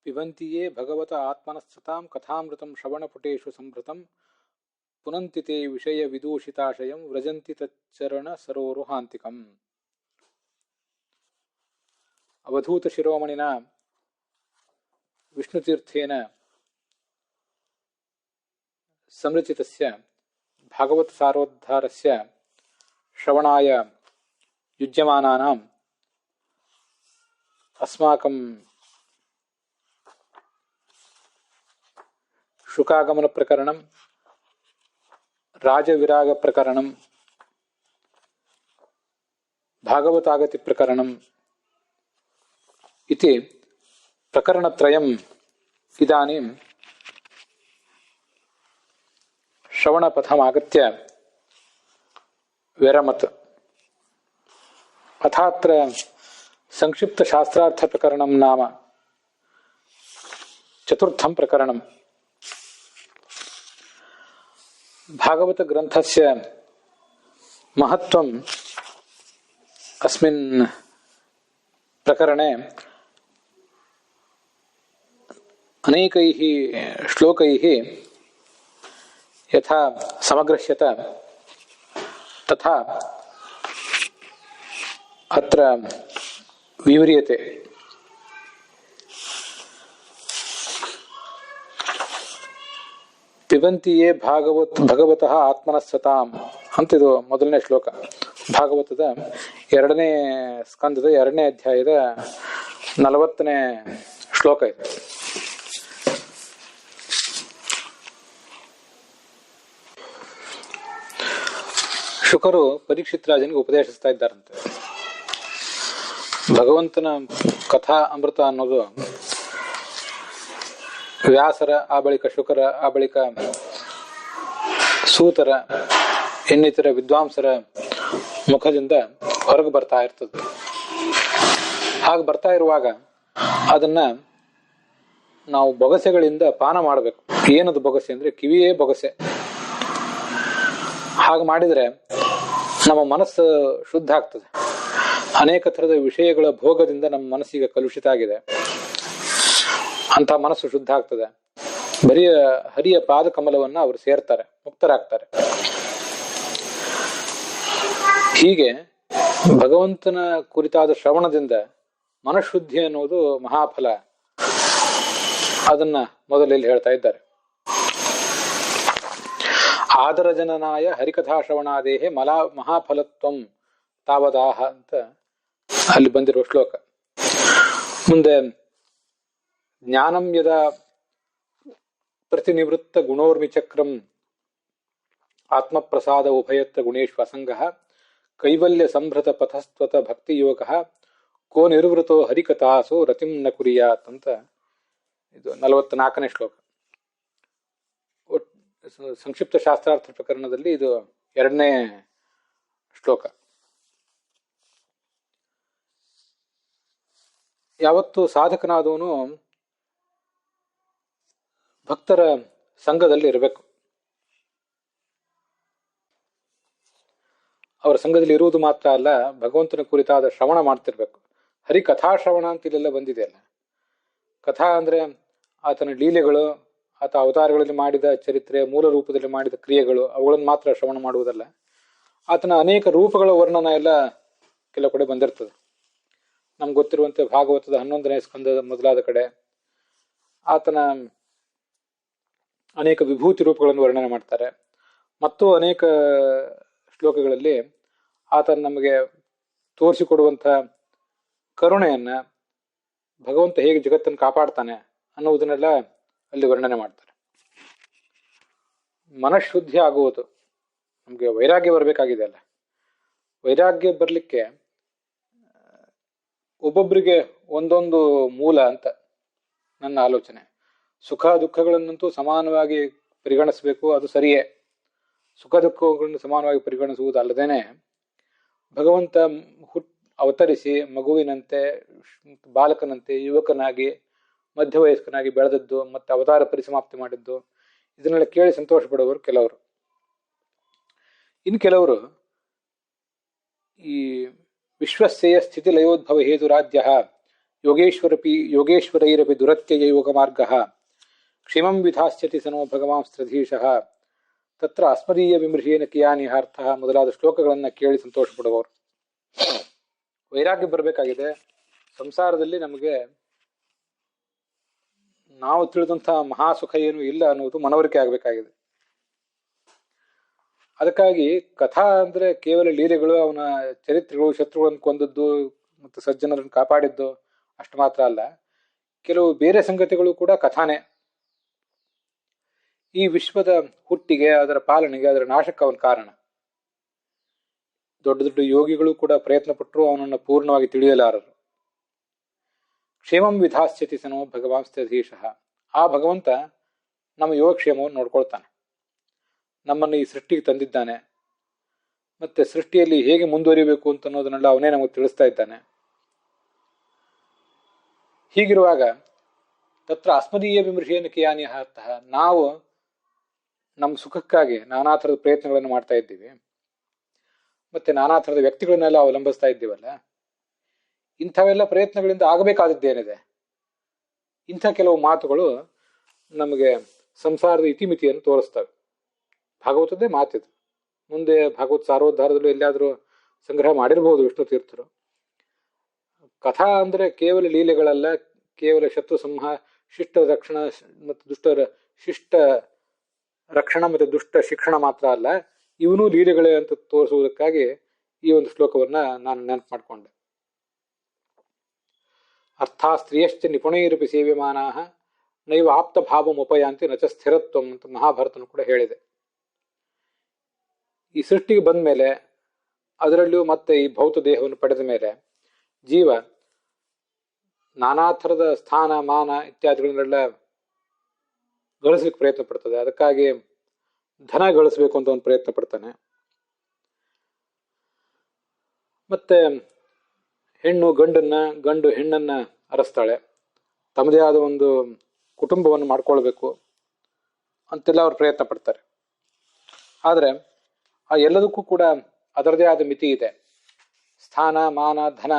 ಪಿಬಂತಿ ಯೇ ಭಗವತ ಆತ್ಮನಃಸತಾಂ ಕಥಾಮೃತಂ ಶ್ರವಣಪುಟೇಷು ಸಂಭೃತಂ ಪುನಂತಿ ತೇ ವಿಷಯ ವಿದೂಷಿತಾಶಯಂ ವ್ರಜಂತಿ ತಚ್ಚರಣ ಸರೋರುಹಾಂತಿಕಂ. ಅವಧೂತ ಶಿರೋಮಣಿನ ವಿಷ್ಣುತೀರ್ಥೇನ ಸಂರಚಿತಸ್ಯ ಭಾಗವತ ಸಾರೋದ್ಧಾರಸ್ಯ ಶ್ರವಣಾಯ ಯುಜ್ಯಮಾನಾನಾಂ ಅಸ್ಮಾಕಂ ಶುಕಾಗಮನ ಪ್ರಕರಣಂ, ರಾಜವಿರಾಗ ಪ್ರಕರಣಂ, ಭಾಗವತಾಗತಿ ಪ್ರಕರಣಂ ಇತಿ ಪ್ರಕರಣತ್ರಯಂ ಇದಾನೀಂ ಶ್ರವಣಪಥಮಾಗತ್ಯ ವಿರಮತ್. ಅಥಾತ್ರ ಸಂಕ್ಷಿಪ್ತ ಶಾಸ್ತ್ರಾರ್ಥ ಪ್ರಕರಣಂ ನಾಮ ಚತುರ್ಥಂ ಪ್ರಕರಣಂ. ಭಾಗವತ ಗ್ರಂಥಸ್ಯ ಮಹತ್ವಂ ಅಸ್ಮಿನ್ ಪ್ರಕರಣೆ ಅನೇಕೈಃ ಶ್ಲೋಕೈಃ ಯಥಾ ಸಮಗ್ರಹ್ಯತ ತಥಾ ಅತ್ರ ವಿವ್ರಿಯತೆ. ಪಿಬಂತಿ ಯೇ ಭಗವತಃ ಆತ್ಮನಃಸತಾಂ ಅಂತಿದು ಮೊದಲನೇ ಶ್ಲೋಕ. ಭಾಗವತದ 2ನೇ ಸ್ಕಂದದ 2ನೇ ಅಧ್ಯಾಯದ 40ನೇ ಶ್ಲೋಕ ಇದು. ಶುಕರು ಪರೀಕ್ಷಿತ್ ರಾಜನಿಗೆ ಉಪದೇಶಿಸ್ತಾ ಇದ್ದಾರಂತೆ. ಭಗವಂತನ ಕಥಾ ಅಮೃತ ಅನ್ನೋದು ವ್ಯಾಸರ, ಆ ಬಳಿಕ ಶುಕರ, ಆ ಬಳಿಕ ಸೂತರ, ಇನ್ನಿತರ ವಿದ್ವಾಂಸರ ಮುಖದಿಂದ ಹೊರಗೆ ಬರ್ತಾ ಇರ್ತದೆ. ಹಾಗೆ ಬರ್ತಾ ಇರುವಾಗ ಅದನ್ನ ನಾವು ಬೊಗಸೆಗಳಿಂದ ಪಾನ ಮಾಡಬೇಕು. ಏನದು ಬೊಗಸೆ ಅಂದ್ರೆ ಕಿವಿಯೇ ಬೊಗಸೆ. ಹಾಗೆ ಮಾಡಿದ್ರೆ ನಮ್ಮ ಮನಸ್ಸು ಶುದ್ಧ ಆಗ್ತದೆ. ಅನೇಕ ಥರದ ವಿಷಯಗಳ ಭೋಗದಿಂದ ನಮ್ಮ ಮನಸ್ಸಿಗೆ ಕಲುಷಿತ ಆಗಿದೆ. ಅಂತ ಮನಸ್ಸು ಶುದ್ಧ ಆಗ್ತದೆ. ಬರಿಯ ಹರಿಯ ಪಾದ ಕಮಲವನ್ನ ಅವರು ಸೇರ್ತಾರೆ, ಮುಕ್ತರಾಗ್ತಾರೆ. ಹೀಗೆ ಭಗವಂತನ ಕುರಿತಾದ ಶ್ರವಣದಿಂದ ಮನಃಶುದ್ಧಿ ಅನ್ನೋದು ಮಹಾಫಲ. ಅದನ್ನ ಮೊದಲಲ್ಲಿ ಹೇಳ್ತಾ ಇದ್ದಾರೆ. ಆದರಜನನಾಯ ಹರಿಕಥಾ ಶ್ರವಣಾದೇಹೆ ಮಹಾಫಲತ್ವಂ ತಾವದಾಹ ಅಂತ ಅಲ್ಲಿ ಬಂದಿರುವ ಶ್ಲೋಕ. ಮುಂದೆ ಜ್ಞಾನಂ ಯದಾ ಪ್ರತಿನಿವೃತ್ತ ಗುಣೋರ್ಮಿಚಕ್ರಂ ಆತ್ಮಪ್ರಸಾದ ಉಭಯತ್ರ ಗುಣೇಶ್ವ ಅಸಂಗಃ ಕೈವಲ್ಯ ಸಂಭೃತ ಪಥಸ್ತ್ವತ ಭಕ್ತಿಯೋಗ ಕೋ ನಿರ್ವೃತೋ ಹರಿಕಥಾಸೋ ರತಿಂ ನ ಕುರಿಯಾತ್ ಅಂತ ಇದು 44ನೇ ಶ್ಲೋಕ. ಸಂಕ್ಷಿಪ್ತ ಶಾಸ್ತ್ರಾರ್ಥ ಪ್ರಕರಣದಲ್ಲಿ ಇದು 2ನೇ ಶ್ಲೋಕ. ಯಾವತ್ತು ಸಾಧಕನಾದವನು ಭಕ್ತರ ಸಂಘದಲ್ಲಿ ಇರಬೇಕು. ಅವರ ಸಂಘದಲ್ಲಿ ಇರುವುದು ಮಾತ್ರ ಅಲ್ಲ, ಭಗವಂತನ ಕುರಿತಾದ ಶ್ರವಣ ಮಾಡ್ತಿರ್ಬೇಕು. ಹರಿ ಕಥಾ ಶ್ರವಣ ಅಂತ ಇಲ್ಲೆಲ್ಲ ಬಂದಿದೆಯಲ್ಲ. ಕಥಾ ಅಂದ್ರೆ ಆತನ ಲೀಲೆಗಳು, ಆತ ಅವತಾರಗಳಲ್ಲಿ ಮಾಡಿದ ಚರಿತ್ರೆ, ಮೂಲ ರೂಪದಲ್ಲಿ ಮಾಡಿದ ಕ್ರಿಯೆಗಳು, ಅವುಗಳನ್ನು ಮಾತ್ರ ಶ್ರವಣ ಮಾಡುವುದಲ್ಲ. ಆತನ ಅನೇಕ ರೂಪಗಳ ವರ್ಣನ ಎಲ್ಲ ಕೆಲವು ಕಡೆ ಬಂದಿರ್ತದೆ. ನಮ್ಗೆ ಗೊತ್ತಿರುವಂತೆ ಭಾಗವತದ 11ನೇ ಸ್ಕಂದದ ಮೊದಲಾದ ಕಡೆ ಆತನ ಅನೇಕ ವಿಭೂತಿ ರೂಪಗಳನ್ನು ವರ್ಣನೆ ಮಾಡ್ತಾರೆ. ಮತ್ತು ಅನೇಕ ಶ್ಲೋಕಗಳಲ್ಲಿ ಆತನ ನಮಗೆ ತೋರಿಸಿಕೊಡುವಂಥ ಕರುಣೆಯನ್ನ, ಭಗವಂತ ಹೇಗೆ ಜಗತ್ತನ್ನು ಕಾಪಾಡ್ತಾನೆ ಅನ್ನುವುದನ್ನೆಲ್ಲ ಅಲ್ಲಿ ವರ್ಣನೆ ಮಾಡ್ತಾರೆ. ಮನಃಶುದ್ಧಿ ಆಗುವುದು, ನಮಗೆ ವೈರಾಗ್ಯ ಬರಬೇಕಾಗಿದೆ ಅಲ್ಲ. ವೈರಾಗ್ಯ ಬರಲಿಕ್ಕೆ ಒಬ್ಬೊಬ್ಬರಿಗೆ ಒಂದೊಂದು ಮೂಲ ಅಂತ ನನ್ನ ಆಲೋಚನೆ. ಸುಖ ದುಃಖಗಳನ್ನಂತೂ ಸಮಾನವಾಗಿ ಪರಿಗಣಿಸಬೇಕು, ಅದು ಸರಿಯೇ. ಸುಖ ದುಃಖಗಳನ್ನು ಸಮಾನವಾಗಿ ಪರಿಗಣಿಸುವುದಲ್ಲದೇನೆ ಭಗವಂತ ಅವತರಿಸಿ ಮಗುವಿನಂತೆ, ಬಾಲಕನಂತೆ, ಯುವಕನಾಗಿ, ಮಧ್ಯವಯಸ್ಕನಾಗಿ ಬೆಳೆದದ್ದು, ಮತ್ತೆ ಅವತಾರ ಪರಿಸಮಾಪ್ತಿ ಮಾಡಿದ್ದು, ಇದನ್ನೆಲ್ಲ ಕೇಳಿ ಸಂತೋಷ ಪಡುವವರು ಕೆಲವರು. ಇನ್ನು ಕೆಲವರು ಈ ವಿಶ್ವಸ್ಯ ಸ್ಥಿತಿ ಲಯೋದ್ಭವ ಹೇತು ರಾಜ್ಯ ಯೋಗೇಶ್ವರೈರಪಿ ದುರತ್ಯಯ ಯೋಗ ಮಾರ್ಗ ಕ್ಷಿಮಂ ವಿಧಾಸ್ಯತಿ ಸನೋ ಭಗವಾಂಸ್ತ್ರಧೀಶಃ ತತ್ರ ಅಸ್ಮದೀಯ ವಿಮೃಶೇನ ಕಿಯಾನಿಹಾರ್ಥ ಮೊದಲಾದ ಶ್ಲೋಕಗಳನ್ನು ಕೇಳಿ ಸಂತೋಷ ಪಡುವವರು. ವೈರಾಗ್ಯ ಬರಬೇಕಾಗಿದೆ. ಸಂಸಾರದಲ್ಲಿ ನಮಗೆ ನಾವು ತಿಳಿದಂತಹ ಮಹಾಸುಖ ಏನು ಇಲ್ಲ ಅನ್ನೋದು ಮನವರಿಕೆ ಆಗಬೇಕಾಗಿದೆ. ಅದಕ್ಕಾಗಿ ಕಥಾ ಅಂದ್ರೆ ಕೇವಲ ಲೀಲೆಗಳು, ಅವನ ಚರಿತ್ರೆಗಳು, ಶತ್ರುಗಳನ್ನು ಕೊಂದದ್ದು ಮತ್ತು ಸಜ್ಜನರನ್ನು ಕಾಪಾಡಿದ್ದು ಅಷ್ಟು ಮಾತ್ರ ಅಲ್ಲ, ಕೆಲವು ಬೇರೆ ಸಂಗತಿಗಳು ಕೂಡ ಕಥಾನೇ. ಈ ವಿಶ್ವದ ಹುಟ್ಟಿಗೆ, ಅದರ ಪಾಲನೆಗೆ, ಅದರ ನಾಶಕ್ಕೆ ಅವನ ಕಾರಣ. ದೊಡ್ಡ ದೊಡ್ಡ ಯೋಗಿಗಳು ಕೂಡ ಪ್ರಯತ್ನ ಪಟ್ಟರು ಅವನನ್ನು ಪೂರ್ಣವಾಗಿ ತಿಳಿಯಲಾರರು. ಕ್ಷೇಮಂ ವಿಧಾಸ್ಯತಿ ಸನೋ ಭಗವಾಂಸ್ತ್ರಧೀಶಃ. ಆ ಭಗವಂತ ನಮ್ಮ ಯೋಗಕ್ಷೇಮವನ್ನು ನೋಡ್ಕೊಳ್ತಾನೆ. ನಮ್ಮನ್ನು ಈ ಸೃಷ್ಟಿಗೆ ತಂದಿದ್ದಾನೆ. ಮತ್ತೆ ಸೃಷ್ಟಿಯಲ್ಲಿ ಹೇಗೆ ಮುಂದುವರಿಬೇಕು ಅಂತ ಅನ್ನೋದನ್ನೆಲ್ಲ ಅವನೇ ನಮಗೆ ತಿಳಿಸ್ತಾ ಇದ್ದಾನೆ. ಹೀಗಿರುವಾಗ ತತ್ರ ಅಸ್ಮದೀಯ ವಿಮೃಶೇನ ಕಿಯಾನಿಹಾರ್ಥಃ, ನಾವು ನಮ್ಮ ಸುಖಕ್ಕಾಗಿ ನಾನಾ ಥರದ ಪ್ರಯತ್ನಗಳನ್ನು ಮಾಡ್ತಾ ಇದ್ದೀವಿ. ಮತ್ತೆ ನಾನಾ ಥರದ ವ್ಯಕ್ತಿಗಳನ್ನೆಲ್ಲ ಅವಲಂಬಿಸ್ತಾ ಇದ್ದೀವಲ್ಲ. ಇಂಥವೆಲ್ಲ ಪ್ರಯತ್ನಗಳಿಂದ ಆಗಬೇಕಾದದ್ದೇನಿದೆ? ಇಂಥ ಕೆಲವು ಮಾತುಗಳು ನಮಗೆ ಸಂಸಾರದ ಇತಿಮಿತಿಯನ್ನು ತೋರಿಸ್ತವೆ. ಭಾಗವತದ್ದೇ ಮಾತಿದು. ಮುಂದೆ ಭಾಗವತ ಸಾರೋದ್ಧಾರದಲ್ಲೂ ಎಲ್ಲಿಯಾದರೂ ಸಂಗ್ರಹ ಮಾಡಿರಬಹುದು ವಿಷ್ಣು ತೀರ್ಥರು. ಕಥಾ ಅಂದ್ರೆ ಕೇವಲ ಲೀಲೆಗಳಲ್ಲ, ಕೇವಲ ಶತ್ರು ಶಿಷ್ಟ ರಕ್ಷಣ ಮತ್ತು ಶಿಷ್ಟ ರಕ್ಷಣ ಮತ್ತು ದುಷ್ಟ ಶಿಕ್ಷಣ ಮಾತ್ರ ಅಲ್ಲ, ಇವನು ಲೀಲೆಗಳೇ ಅಂತ ತೋರಿಸುವುದಕ್ಕಾಗಿ ಈ ಒಂದು ಶ್ಲೋಕವನ್ನ ನಾನು ನೆನಪು ಮಾಡಿಕೊಂಡೆ. ಅರ್ಥ ಸ್ತ್ರೀಯಶ್ಚ ನಿಪುಣೈರಪಿ ಸೇವ್ಯಮಾನಾಹ ನೈವ ಆಪ್ತ ಭಾವಮುಪಯಾಂತಿ ನಚ ಸ್ಥಿರತ್ವಂ ಅಂತ ಮಹಾಭಾರತನು ಕೂಡ ಹೇಳಿದೆ. ಈ ಸೃಷ್ಟಿಗೆ ಬಂದ ಮೇಲೆ, ಅದರಲ್ಲಿಯೂ ಮತ್ತೆ ಈ ಭೌತ ದೇಹವನ್ನು ಪಡೆದ ಮೇಲೆ ಜೀವ ನಾನಾ ಥರದ ಸ್ಥಾನ ಮಾನ ಇತ್ಯಾದಿಗಳನ್ನೆಲ್ಲ ಗಳಿಸ್ಲಿಕ್ಕೆ ಪ್ರಯತ್ನ ಪಡ್ತದೆ. ಅದಕ್ಕಾಗಿ ಧನ ಗಳಿಸ್ಬೇಕು ಅಂತ ಒಂದು ಪ್ರಯತ್ನ ಪಡ್ತಾನೆ. ಮತ್ತೆ ಹೆಣ್ಣು ಗಂಡು ಹೆಣ್ಣನ್ನ ಅರಸ್ತಾಳೆ. ತಮ್ಮದೇ ಆದ ಒಂದು ಕುಟುಂಬವನ್ನು ಮಾಡ್ಕೊಳ್ಬೇಕು ಅಂತೆಲ್ಲ ಅವ್ರು ಪ್ರಯತ್ನ ಪಡ್ತಾರೆ. ಆದರೆ ಆ ಎಲ್ಲದಕ್ಕೂ ಕೂಡ ಅದರದೇ ಆದ ಮಿತಿ ಇದೆ. ಸ್ಥಾನ ಮಾನ ಧನ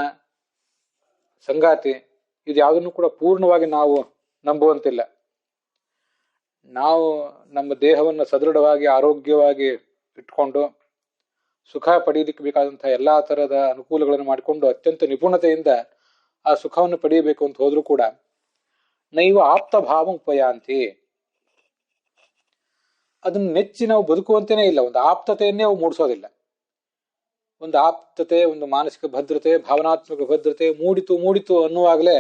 ಸಂಗಾತಿ ಇದು ಯಾವುದನ್ನು ಕೂಡ ಪೂರ್ಣವಾಗಿ ನಾವು ನಂಬುವಂತಿಲ್ಲ. ನಾವು ನಮ್ಮ ದೇಹವನ್ನು ಸದೃಢವಾಗಿ ಆರೋಗ್ಯವಾಗಿ ಇಟ್ಕೊಂಡು ಸುಖ ಪಡೆಯಲಿಕ್ಕೆ ಬೇಕಾದಂತಹ ಎಲ್ಲಾ ತರದ ಅನುಕೂಲಗಳನ್ನು ಮಾಡಿಕೊಂಡು ಅತ್ಯಂತ ನಿಪುಣತೆಯಿಂದ ಆ ಸುಖವನ್ನು ಪಡೆಯಬೇಕು ಅಂತ ಹೋದ್ರೂ ಕೂಡ ನೈವ ಆಪ್ತ ಭಾವ ಉಪಯಾಂತಿ, ಅದನ್ನು ನೆಚ್ಚಿ ನಾವು ಬದುಕುವಂತೇನೇ ಇಲ್ಲ. ಒಂದು ಆಪ್ತತೆಯನ್ನೇ ಅವು ಮೂಡಿಸೋದಿಲ್ಲ. ಒಂದು ಆಪ್ತತೆ, ಒಂದು ಮಾನಸಿಕ ಭದ್ರತೆ, ಭಾವನಾತ್ಮಕ ಭದ್ರತೆ ಮೂಡಿತು ಅನ್ನುವಾಗಲೇ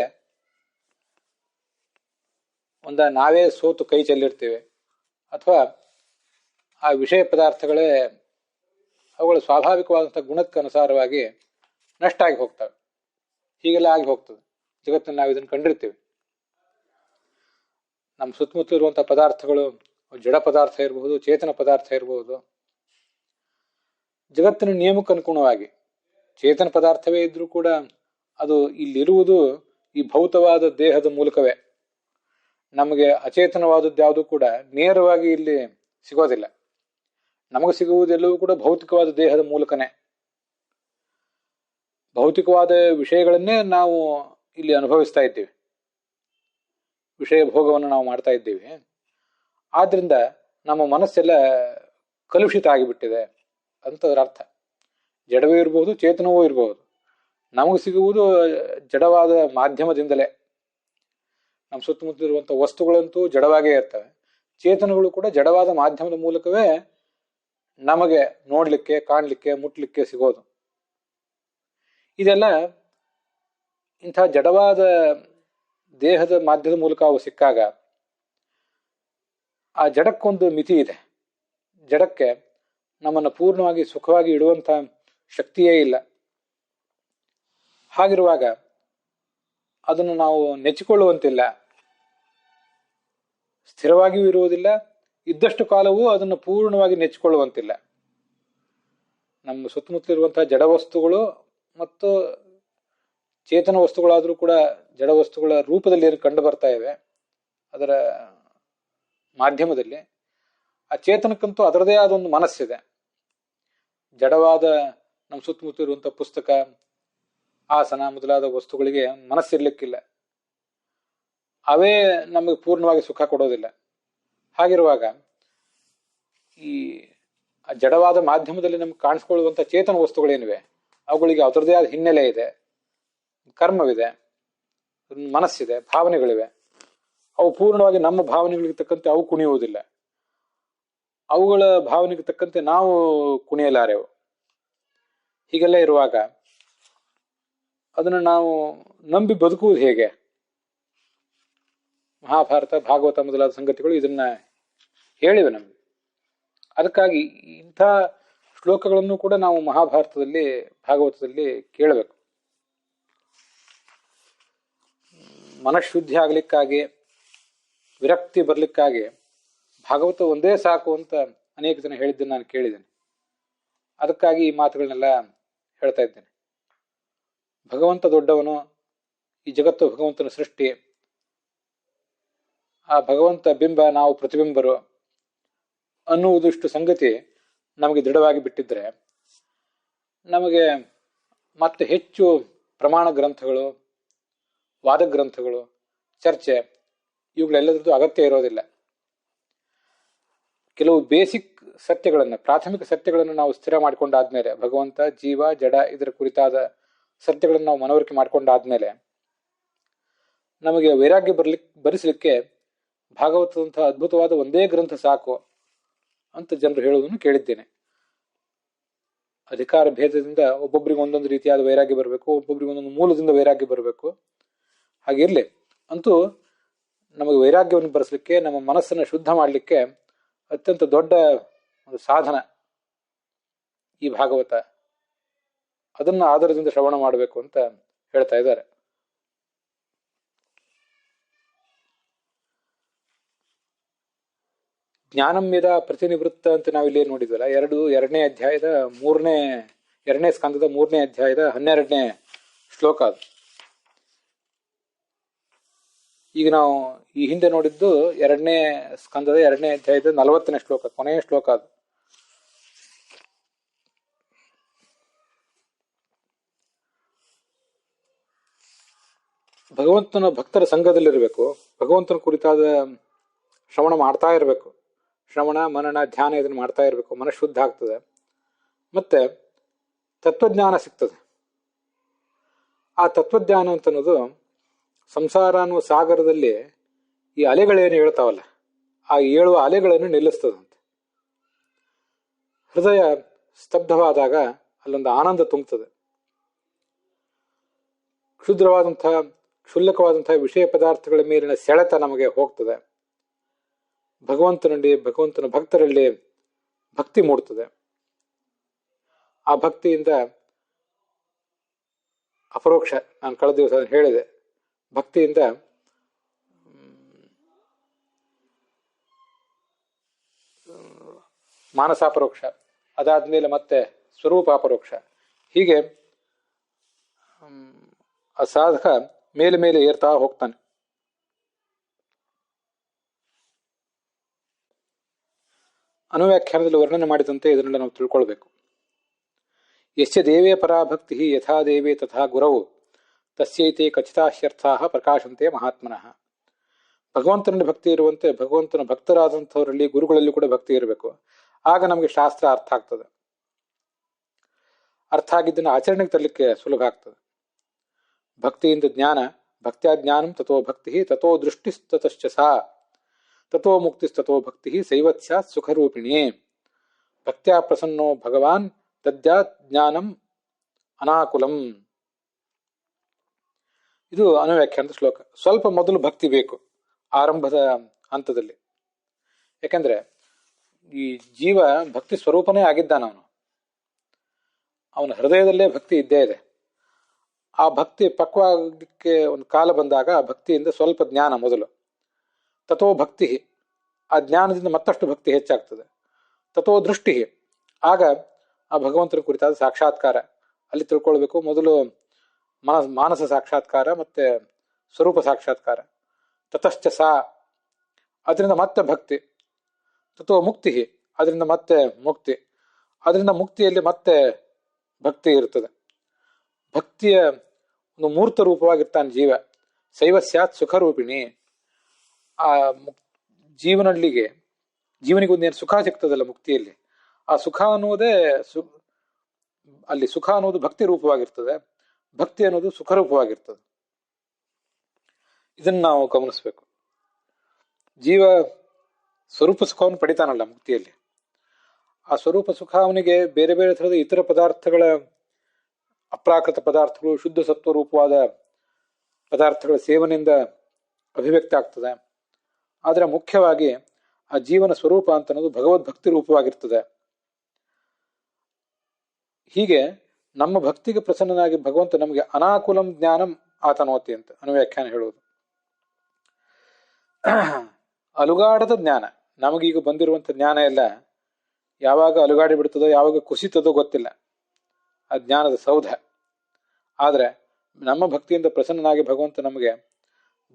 ನಾವೇ ಸೋತು ಕೈ ಚೆಲ್ಲಿರ್ತೇವೆ. ಅಥವಾ ಆ ವಿಷಯ ಪದಾರ್ಥಗಳೇ ಅವುಗಳ ಸ್ವಾಭಾವಿಕವಾದಂತಹ ಗುಣಕ್ಕೆ ಅನುಸಾರವಾಗಿ ನಷ್ಟ ಆಗಿ ಹೋಗ್ತವೆ. ಹೀಗೆಲ್ಲ ಆಗಿ ಹೋಗ್ತದೆ ಜಗತ್ತನ್ನು. ನಾವು ಇದನ್ನು ಕಂಡಿರ್ತೀವಿ. ನಮ್ಮ ಸುತ್ತಮುತ್ತ ಇರುವಂತಹ ಪದಾರ್ಥಗಳು ಜಡ ಪದಾರ್ಥ ಇರಬಹುದು, ಚೇತನ ಪದಾರ್ಥ ಇರಬಹುದು. ಜಗತ್ತಿನ ನಿಯಮಕ್ಕೆ ಅನುಗುಣವಾಗಿ ಚೇತನ ಪದಾರ್ಥವೇ ಇದ್ರೂ ಕೂಡ ಅದು ಇಲ್ಲಿರುವುದು ಈ ಭೌತವಾದ ದೇಹದ ಮೂಲಕವೇ. ನಮಗೆ ಅಚೇತನವಾದದ್ದು ಯಾವುದೂ ಕೂಡ ನೇರವಾಗಿ ಇಲ್ಲಿ ಸಿಗೋದಿಲ್ಲ. ನಮಗೆ ಸಿಗುವುದೆಲ್ಲವೂ ಕೂಡ ಭೌತಿಕವಾದ ದೇಹದ ಮೂಲಕನೇ. ಭೌತಿಕವಾದ ವಿಷಯಗಳನ್ನೇ ನಾವು ಇಲ್ಲಿ ಅನುಭವಿಸ್ತಾ ಇದ್ದೀವಿ, ವಿಷಯ ಭೋಗವನ್ನು ನಾವು ಮಾಡ್ತಾ ಇದ್ದೀವಿ. ಆದ್ರಿಂದ ನಮ್ಮ ಮನಸ್ಸೆಲ್ಲ ಕಲುಷಿತ ಆಗಿಬಿಟ್ಟಿದೆ ಅಂತದ್ರ ಅರ್ಥ. ಜಡವೂ ಇರಬಹುದು, ಚೇತನವೂ ಇರಬಹುದು. ನಮಗೆ ಸಿಗುವುದು ಜಡವಾದ ಮಾಧ್ಯಮದಿಂದಲೇ. ನಮ್ಮ ಸುತ್ತಮುತ್ತ ಇರುವಂತಹ ವಸ್ತುಗಳಂತೂ ಜಡವಾಗೇ ಇರ್ತವೆ. ಚೇತನಗಳು ಕೂಡ ಜಡವಾದ ಮಾಧ್ಯಮದ ಮೂಲಕವೇ ನಮಗೆ ನೋಡ್ಲಿಕ್ಕೆ, ಕಾಣ್ಲಿಕ್ಕೆ, ಮುಟ್ಲಿಕ್ಕೆ ಸಿಗೋದು. ಇದೆಲ್ಲ ಇಂಥ ಜಡವಾದ ದೇಹದ ಮಾಧ್ಯಮದ ಮೂಲಕ ಅವು ಸಿಕ್ಕಾಗ ಆ ಜಡಕ್ಕೊಂದು ಮಿತಿ ಇದೆ. ಜಡಕ್ಕೆ ನಮ್ಮನ್ನು ಪೂರ್ಣವಾಗಿ ಸುಖವಾಗಿ ಇಡುವಂಥ ಶಕ್ತಿಯೇ ಇಲ್ಲ. ಹಾಗಿರುವಾಗ ಅದನ್ನು ನಾವು ನೆಚ್ಚಿಕೊಳ್ಳುವಂತಿಲ್ಲ, ಸ್ಥಿರವಾಗಿಯೂ ಇರುವುದಿಲ್ಲ, ಇದ್ದಷ್ಟು ಕಾಲವೂ ಅದನ್ನು ಪೂರ್ಣವಾಗಿ ನೆಚ್ಚಿಕೊಳ್ಳುವಂತಿಲ್ಲ. ನಮ್ಮ ಸುತ್ತಮುತ್ತಲಿರುವಂತಹ ಜಡ ವಸ್ತುಗಳು ಮತ್ತು ಚೇತನ ವಸ್ತುಗಳಾದರೂ ಕೂಡ ಜಡ ವಸ್ತುಗಳ ರೂಪದಲ್ಲಿ ಏನು ಕಂಡು ಬರ್ತಾ ಇವೆ ಅದರ ಮಾಧ್ಯಮದಲ್ಲಿ. ಆ ಚೇತನಕ್ಕಂತೂ ಅದರದೇ ಆದ ಒಂದು ಮನಸ್ಸಿದೆ. ಜಡವಾದ ನಮ್ಮ ಸುತ್ತಮುತ್ತ ಇರುವಂತಹ ಪುಸ್ತಕ, ಆಸನ ಮೊದಲಾದ ವಸ್ತುಗಳಿಗೆ ಮನಸ್ಸಿರ್ಲಿಕ್ಕಿಲ್ಲ. ಅವೇ ನಮಗೆ ಪೂರ್ಣವಾಗಿ ಸುಖ ಕೊಡೋದಿಲ್ಲ. ಹಾಗಿರುವಾಗ ಈ ಜಡವಾದ ಮಾಧ್ಯಮದಲ್ಲಿ ನಮ್ಗೆ ಕಾಣಿಸ್ಕೊಳ್ಳುವಂಥ ಚೇತನ ವಸ್ತುಗಳೇನಿವೆ ಅವುಗಳಿಗೆ ಅದರದೇ ಆದ ಹಿನ್ನೆಲೆ ಇದೆ, ಕರ್ಮವಿದೆ, ಮನಸ್ಸಿದೆ, ಭಾವನೆಗಳಿವೆ. ಅವು ಪೂರ್ಣವಾಗಿ ನಮ್ಮ ಭಾವನೆಗಳಿಗೆ ತಕ್ಕಂತೆ ಅವು ಕುಣಿಯುವುದಿಲ್ಲ. ಅವುಗಳ ಭಾವನೆಗೆ ತಕ್ಕಂತೆ ನಾವು ಕುಣಿಯಲಾರೆವು. ಹೀಗೆಲ್ಲ ಇರುವಾಗ ಅದನ್ನು ನಾವು ನಂಬಿ ಬದುಕುವುದು ಹೇಗೆ? ಮಹಾಭಾರತ, ಭಾಗವತ ಮೊದಲಾದ ಸಂಗತಿಗಳು ಇದನ್ನ ಹೇಳಿವೆ ನಮಗೆ. ಅದಕ್ಕಾಗಿ ಇಂಥ ಶ್ಲೋಕಗಳನ್ನು ಕೂಡ ನಾವು ಮಹಾಭಾರತದಲ್ಲಿ, ಭಾಗವತದಲ್ಲಿ ಕೇಳಬೇಕು. ಮನಃಶುದ್ಧಿ ಆಗ್ಲಿಕ್ಕಾಗಿ, ವಿರಕ್ತಿ ಬರ್ಲಿಕ್ಕಾಗಿ ಭಾಗವತ ಒಂದೇ ಸಾಕು ಅಂತ ಅನೇಕ ಜನ ಹೇಳಿದ್ದನ್ನು ನಾನು ಕೇಳಿದ್ದೇನೆ. ಅದಕ್ಕಾಗಿ ಈ ಮಾತುಗಳನ್ನೆಲ್ಲ ಹೇಳ್ತಾ ಇದ್ದೇನೆ. ಭಗವಂತ ದೊಡ್ಡವನು, ಈ ಜಗತ್ತು ಭಗವಂತನ ಸೃಷ್ಟಿ, ಆ ಭಗವಂತ ಬಿಂಬ, ನಾವು ಪ್ರತಿಬಿಂಬರು ಅನ್ನುವುದಿಷ್ಟು ಸಂಗತಿ ನಮಗೆ ದೃಢವಾಗಿ ಬಿಟ್ಟಿದ್ರೆ ನಮಗೆ ಮತ್ತೆ ಹೆಚ್ಚು ಪ್ರಮಾಣ ಗ್ರಂಥಗಳು, ವಾದ ಗ್ರಂಥಗಳು, ಚರ್ಚೆ ಇವುಗಳೆಲ್ಲದರದ್ದು ಅಗತ್ಯ ಇರೋದಿಲ್ಲ. ಕೆಲವು ಬೇಸಿಕ್ ಸತ್ಯಗಳನ್ನು, ಪ್ರಾಥಮಿಕ ಸತ್ಯಗಳನ್ನು ನಾವು ಸ್ಥಿರ ಮಾಡಿಕೊಂಡಾದ್ಮೇಲೆ, ಭಗವಂತ, ಜೀವ, ಜಡ ಇದರ ಕುರಿತಾದ ಸತ್ಯಗಳನ್ನು ನಾವು ಮನವರಿಕೆ ಮಾಡಿಕೊಂಡಾದ್ಮೇಲೆ ನಮಗೆ ವೈರಾಗ್ಯ ಭರಿಸಲಿಕ್ಕೆ ಭಾಗವತದಂತಹ ಅದ್ಭುತವಾದ ಒಂದೇ ಗ್ರಂಥ ಸಾಕು ಅಂತ ಜನರು ಹೇಳುವುದನ್ನು ಕೇಳಿದ್ದೇನೆ. ಅಧಿಕಾರ ಭೇದದಿಂದ ಒಬ್ಬೊಬ್ಬರಿಗೆ ಒಂದೊಂದು ರೀತಿಯಾದ ವೈರಾಗ್ಯ ಬರಬೇಕು, ಒಬ್ಬೊಬ್ಬರಿಗೆ ಒಂದೊಂದು ಮೂಲದಿಂದ ವೈರಾಗ್ಯ ಬರಬೇಕು. ಹಾಗಿರ್ಲಿ, ಅಂತೂ ನಮಗೆ ವೈರಾಗ್ಯವನ್ನು ಬರೆಸಲಿಕ್ಕೆ, ನಮ್ಮ ಮನಸ್ಸನ್ನು ಶುದ್ಧ ಮಾಡಲಿಕ್ಕೆ ಅತ್ಯಂತ ದೊಡ್ಡ ಒಂದು ಸಾಧನ ಈ ಭಾಗವತ. ಅದನ್ನು ಆಧಾರದಿಂದ ಶ್ರವಣ ಮಾಡಬೇಕು ಅಂತ ಹೇಳ್ತಾ ಇದ್ದಾರೆ. ಜ್ಞಾನಂ ಯದ ಪ್ರತಿನಿವೃತ್ತ ಅಂತ ನಾವಿಲ್ಲಿ ನೋಡಿದ್ವಲ್ಲ, ಎರಡನೇ ಅಧ್ಯಾಯದ ಎರಡನೇ ಸ್ಕಂದದ 3ನೇ ಅಧ್ಯಾಯದ 12ನೇ ಶ್ಲೋಕ ಅದು. ಈಗ ನಾವು ಈ ಹಿಂದೆ ನೋಡಿದ್ದು 2ನೇ ಸ್ಕಂದದ 2ನೇ ಅಧ್ಯಾಯದ 40ನೇ ಶ್ಲೋಕ, ಕೊನೆಯ ಶ್ಲೋಕ ಅದು. ಭಗವಂತನ ಭಕ್ತರ ಸಂಘದಲ್ಲಿರಬೇಕು, ಭಗವಂತನ ಕುರಿತಾದ ಶ್ರವಣ ಮಾಡ್ತಾ ಇರಬೇಕು. ಶ್ರವಣ, ಮನನ, ಧ್ಯಾನ ಇದನ್ನು ಮಾಡ್ತಾ ಇರಬೇಕು. ಮನಃಶುದ್ಧ ಆಗ್ತದೆ, ಮತ್ತೆ ತತ್ವಜ್ಞಾನ ಸಿಗ್ತದೆ. ಆ ತತ್ವಜ್ಞಾನ ಅಂತ ಅನ್ನೋದು ಸಂಸಾರ ಅನ್ನುವ ಸಾಗರದಲ್ಲಿ ಈ ಅಲೆಗಳೇನು ಹೇಳ್ತಾವಲ್ಲ, ಆ ಏಳುವ ಅಲೆಗಳನ್ನು ನಿಲ್ಲಿಸ್ತದಂತೆ. ಹೃದಯ ಸ್ತಬ್ಧವಾದಾಗ ಅಲ್ಲೊಂದು ಆನಂದ ತುಂಬುತ್ತದೆ. ಕ್ಷುಲ್ಲಕವಾದಂತಹ ವಿಷಯ ಪದಾರ್ಥಗಳ ಮೇಲಿನ ಸೆಳೆತ ನಮಗೆ ಹೋಗ್ತದೆ. ಭಗವಂತನಲ್ಲಿ, ಭಗವಂತನ ಭಕ್ತರಲ್ಲಿ ಭಕ್ತಿ ಮೂಡ್ತದೆ. ಆ ಭಕ್ತಿಯಿಂದ ಅಪರೋಕ್ಷ, ನಾನು ಕಳೆದ ದಿವಸ ಹೇಳಿದೆ, ಭಕ್ತಿಯಿಂದ ಮಾನಸಾಪರೋಕ್ಷ, ಅದಾದ್ಮೇಲೆ ಮತ್ತೆ ಸ್ವರೂಪಾಪರೋಕ್ಷ. ಹೀಗೆ ಆ ಸಾಧಕ ಮೇಲೆ ಮೇಲೆ ಏರ್ತಾ ಹೋಗ್ತಾನೆ. ಅನುವ್ಯಾಖ್ಯಾನದಲ್ಲಿ ವರ್ಣನೆ ಮಾಡಿದಂತೆ ಇದನ್ನೆಲ್ಲ ನಾವು ತಿಳ್ಕೊಳ್ಬೇಕು. ಯಸ್ಯ ದೇವೇ ಪರಾಭಕ್ತಿ ಯಥಾ ದೇವೇ ತಥಾ ಗುರವು ತಸ್ಯೈತೆ ಖಚಿತಾಶ್ಯರ್ಥಾ ಪ್ರಕಾಶಂತೆ ಮಹಾತ್ಮನಃ. ಭಗವಂತನಲ್ಲಿ ಭಕ್ತಿ ಇರುವಂತೆ ಭಗವಂತನ ಭಕ್ತರಾದಂಥವರಲ್ಲಿ, ಗುರುಗಳಲ್ಲಿ ಕೂಡ ಭಕ್ತಿ ಇರಬೇಕು. ಆಗ ನಮಗೆ ಶಾಸ್ತ್ರ ಅರ್ಥ ಆಗ್ತದೆ. ಅರ್ಥ ಆಗಿದ್ದನ್ನು ಆಚರಣೆಗೆ ತರಲಿಕ್ಕೆ ಸುಲಭ ಆಗ್ತದೆ. ಭಕ್ತಿಯಿಂದ ಜ್ಞಾನ, ಭಕ್ತ್ಯಾ ಜ್ಞಾನಂ ತಥೋ ಭಕ್ತಿ, ತಥೋ ದೃಷ್ಟಿಸ್ತತಶ್ಚ ಸಾ, ತಥೋ ಮುಕ್ತಿಸ್ತಥೋ ಭಕ್ತಿ ಸೈವತ್ ಸ್ಯಾತ್ ಸುಖರೂಪಿಣಿ. ಭಕ್ತ್ಯಾ ಪ್ರಸನ್ನೋ ಭಗವಾನ್ ತದ್ಯಾತ್ ಜ್ಞಾನಂ ಅನಾಕುಲಂ. ಇದು ಅನುವ್ಯಾಖ್ಯಾನದ ಶ್ಲೋಕ. ಸ್ವಲ್ಪ ಮೊದಲು ಭಕ್ತಿ ಬೇಕು ಆರಂಭದ ಹಂತದಲ್ಲಿ. ಯಾಕೆಂದ್ರೆ ಈ ಜೀವ ಭಕ್ತಿ ಸ್ವರೂಪನೇ ಆಗಿದ್ದಾನ. ಅವನ ಹೃದಯದಲ್ಲೇ ಭಕ್ತಿ ಇದ್ದೇ ಇದೆ. ಆ ಭಕ್ತಿ ಪಕ್ವಕ್ಕೆ ಒಂದು ಕಾಲ ಬಂದಾಗ ಆ ಭಕ್ತಿಯಿಂದ ಸ್ವಲ್ಪ ಜ್ಞಾನ ಮೊದಲು, ತಥೋ ಭಕ್ತಿ, ಆ ಜ್ಞಾನದಿಂದ ಮತ್ತಷ್ಟು ಭಕ್ತಿ ಹೆಚ್ಚಾಗ್ತದೆ. ತಥೋ ದೃಷ್ಟಿ, ಆಗ ಆ ಭಗವಂತನ ಕುರಿತಾದ ಸಾಕ್ಷಾತ್ಕಾರ. ಅಲ್ಲಿ ತಿಳ್ಕೊಳ್ಬೇಕು, ಮೊದಲು ಮಾನಸ ಸಾಕ್ಷಾತ್ಕಾರ ಮತ್ತೆ ಸ್ವರೂಪ ಸಾಕ್ಷಾತ್ಕಾರ. ತತಶ್ಚ ಸಾ, ಅದರಿಂದ ಮತ್ತೆ ಭಕ್ತಿ. ತಥೋ ಮುಕ್ತಿ, ಅದರಿಂದ ಮತ್ತೆ ಮುಕ್ತಿ. ಅದರಿಂದ ಮುಕ್ತಿಯಲ್ಲಿ ಮತ್ತೆ ಭಕ್ತಿ ಇರ್ತದೆ. ಭಕ್ತಿಯ ಒಂದು ಮೂರ್ತ ರೂಪವಾಗಿರ್ತಾನೆ ಜೀವ. ಶೈವ ಸ್ಯಾತ್ ಸುಖರೂಪಿಣಿ. ಆ ಜೀವನಲ್ಲಿಗೆ ಜೀವನಿಗೆ ಒಂದೇನು ಸುಖ ಸಿಗ್ತದಲ್ಲ ಮುಕ್ತಿಯಲ್ಲಿ, ಆ ಸುಖ ಅನ್ನೋದೇ ಅಲ್ಲಿ ಸುಖ ಅನ್ನೋದು ಭಕ್ತಿ ರೂಪವಾಗಿರ್ತದೆ, ಭಕ್ತಿ ಅನ್ನೋದು ಸುಖ ರೂಪವಾಗಿರ್ತದೆ. ಇದನ್ನ ನಾವು ಗಮನಿಸ್ಬೇಕು. ಜೀವ ಸ್ವರೂಪ ಸುಖವನ್ನು ಪಡಿತಾನಲ್ಲ ಮುಕ್ತಿಯಲ್ಲಿ, ಆ ಸ್ವರೂಪ ಸುಖ ಅವನಿಗೆ ಬೇರೆ ಬೇರೆ ಥರದ ಇತರ ಪದಾರ್ಥಗಳ, ಅಪ್ರಾಕೃತ ಪದಾರ್ಥಗಳು, ಶುದ್ಧ ಸತ್ವ ರೂಪವಾದ ಪದಾರ್ಥಗಳ ಸೇವನೆಯಿಂದ ಅಭಿವ್ಯಕ್ತ ಆಗ್ತದೆ. ಆದರೆ ಮುಖ್ಯವಾಗಿ ಆ ಜೀವನ ಸ್ವರೂಪ ಅಂತ ಅನ್ನೋದು ಭಗವದ್ಭಕ್ತಿ ರೂಪವಾಗಿರ್ತದೆ. ಹೀಗೆ ನಮ್ಮ ಭಕ್ತಿಗೆ ಪ್ರಸನ್ನನಾಗಿ ಭಗವಂತ ನಮಗೆ ಅನಾಕುಲಂ ಜ್ಞಾನಂ ಆತನೋತಿ ಅಂತ ಅನುವ್ಯಾಖ್ಯಾನ ಹೇಳುವುದು. ಅಲುಗಾಡದ ಜ್ಞಾನ, ನಮಗೀಗ ಬಂದಿರುವಂಥ ಜ್ಞಾನ ಎಲ್ಲ ಯಾವಾಗ ಅಲುಗಾಡಿ ಬಿಡ್ತದೋ, ಯಾವಾಗ ಕುಸಿತದೋ ಗೊತ್ತಿಲ್ಲ, ಆ ಜ್ಞಾನದ ಸೌಧ. ಆದರೆ ನಮ್ಮ ಭಕ್ತಿಯಿಂದ ಪ್ರಸನ್ನನಾಗಿ ಭಗವಂತ ನಮಗೆ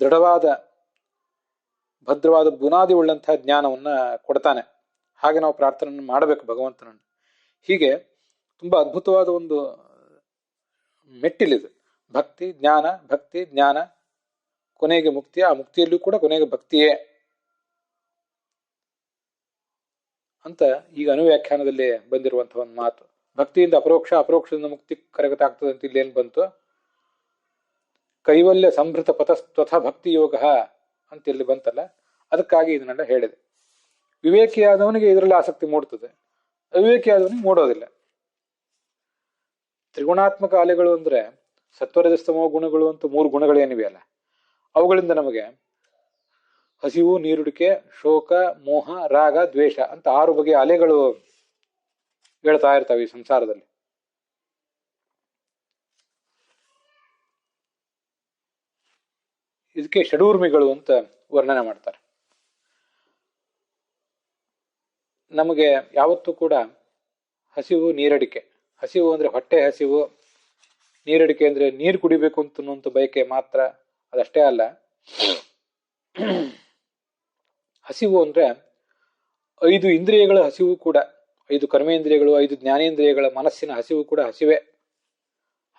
ದೃಢವಾದ ಭದ್ರವಾದ ಬುನಾದಿ ಉಳ್ಳಂತಹ ಜ್ಞಾನವನ್ನ ಕೊಡ್ತಾನೆ. ಹಾಗೆ ನಾವು ಪ್ರಾರ್ಥನೆ ಮಾಡಬೇಕು ಭಗವಂತನನ್ನು. ಹೀಗೆ ತುಂಬಾ ಅದ್ಭುತವಾದ ಒಂದು ಮೆಟ್ಟಿಲಿದು ಭಕ್ತಿ ಜ್ಞಾನ, ಭಕ್ತಿ ಜ್ಞಾನ, ಕೊನೆಗೆ ಮುಕ್ತಿ. ಆ ಮುಕ್ತಿಯಲ್ಲೂ ಕೂಡ ಕೊನೆಗೆ ಭಕ್ತಿಯೇ ಅಂತ ಈಗ ಅನುವ್ಯಾಖ್ಯಾನದಲ್ಲಿ ಬಂದಿರುವಂತಹ ಒಂದು ಮಾತು. ಭಕ್ತಿಯಿಂದ ಅಪರೋಕ್ಷ, ಅಪರೋಕ್ಷದಿಂದ ಮುಕ್ತಿ ಕರಗತಾಗ್ತದೆ ಅಂತ ಇಲ್ಲೇನು ಬಂತು? ಕೈವಲ್ಯ ಸಂಭೃತ ಪತಸ್ತ್ವಥ ಭಕ್ತಿ ಯೋಗ ಅಂತ ಇಲ್ಲಿ ಬಂತಲ್ಲ, ಅದಕ್ಕಾಗಿ ಇದನ್ನೆಲ್ಲ ಹೇಳಿದೆ. ವಿವೇಕಿಯಾದವನಿಗೆ ಇದರಲ್ಲಿ ಆಸಕ್ತಿ ಮೂಡ್ತದೆ, ಅವಿವೇಕಿಯಾದವನಿಗೆ ಮೂಡೋದಿಲ್ಲ. ತ್ರಿಗುಣಾತ್ಮಕ ಅಲೆಗಳು ಅಂದ್ರೆ ಸತ್ವರಜಸ್ತಮೋ ಗುಣಗಳು ಅಂತ 3 ಗುಣಗಳೇನಿವೆಯಲ್ಲ, ಅವುಗಳಿಂದ ನಮಗೆ ಹಸಿವು, ನೀರುಡಿಕೆ, ಶೋಕ, ಮೋಹ, ರಾಗ, ದ್ವೇಷ ಅಂತ 6 ಬಗೆಯ ಅಲೆಗಳು ಹೇಳ್ತಾ ಇರ್ತಾವೆ ಈ ಸಂಸಾರದಲ್ಲಿ. ಇದಕ್ಕೆ ಷಡೂರ್ಮಿಗಳು ಅಂತ ವರ್ಣನೆ ಮಾಡ್ತಾರೆ. ನಮಗೆ ಯಾವತ್ತೂ ಕೂಡ ಹಸಿವು, ನೀರಡಿಕೆ, ಹಸಿವು ಅಂದ್ರೆ ಹೊಟ್ಟೆ ಹಸಿವು, ನೀರಡಿಕೆ ಅಂದ್ರೆ ನೀರು ಕುಡಿಬೇಕು ಅಂತನ್ನುವಂಥ ಬಯಕೆ ಮಾತ್ರ, ಅದಷ್ಟೇ ಅಲ್ಲ. ಹಸಿವು ಅಂದ್ರೆ 5 ಇಂದ್ರಿಯಗಳ ಹಸಿವು ಕೂಡ, 5 ಕರ್ಮೇಂದ್ರಿಯಗಳು, 5 ಜ್ಞಾನೇಂದ್ರಿಯಗಳ ಮನಸ್ಸಿನ ಹಸಿವು ಕೂಡ ಹಸಿವೆ.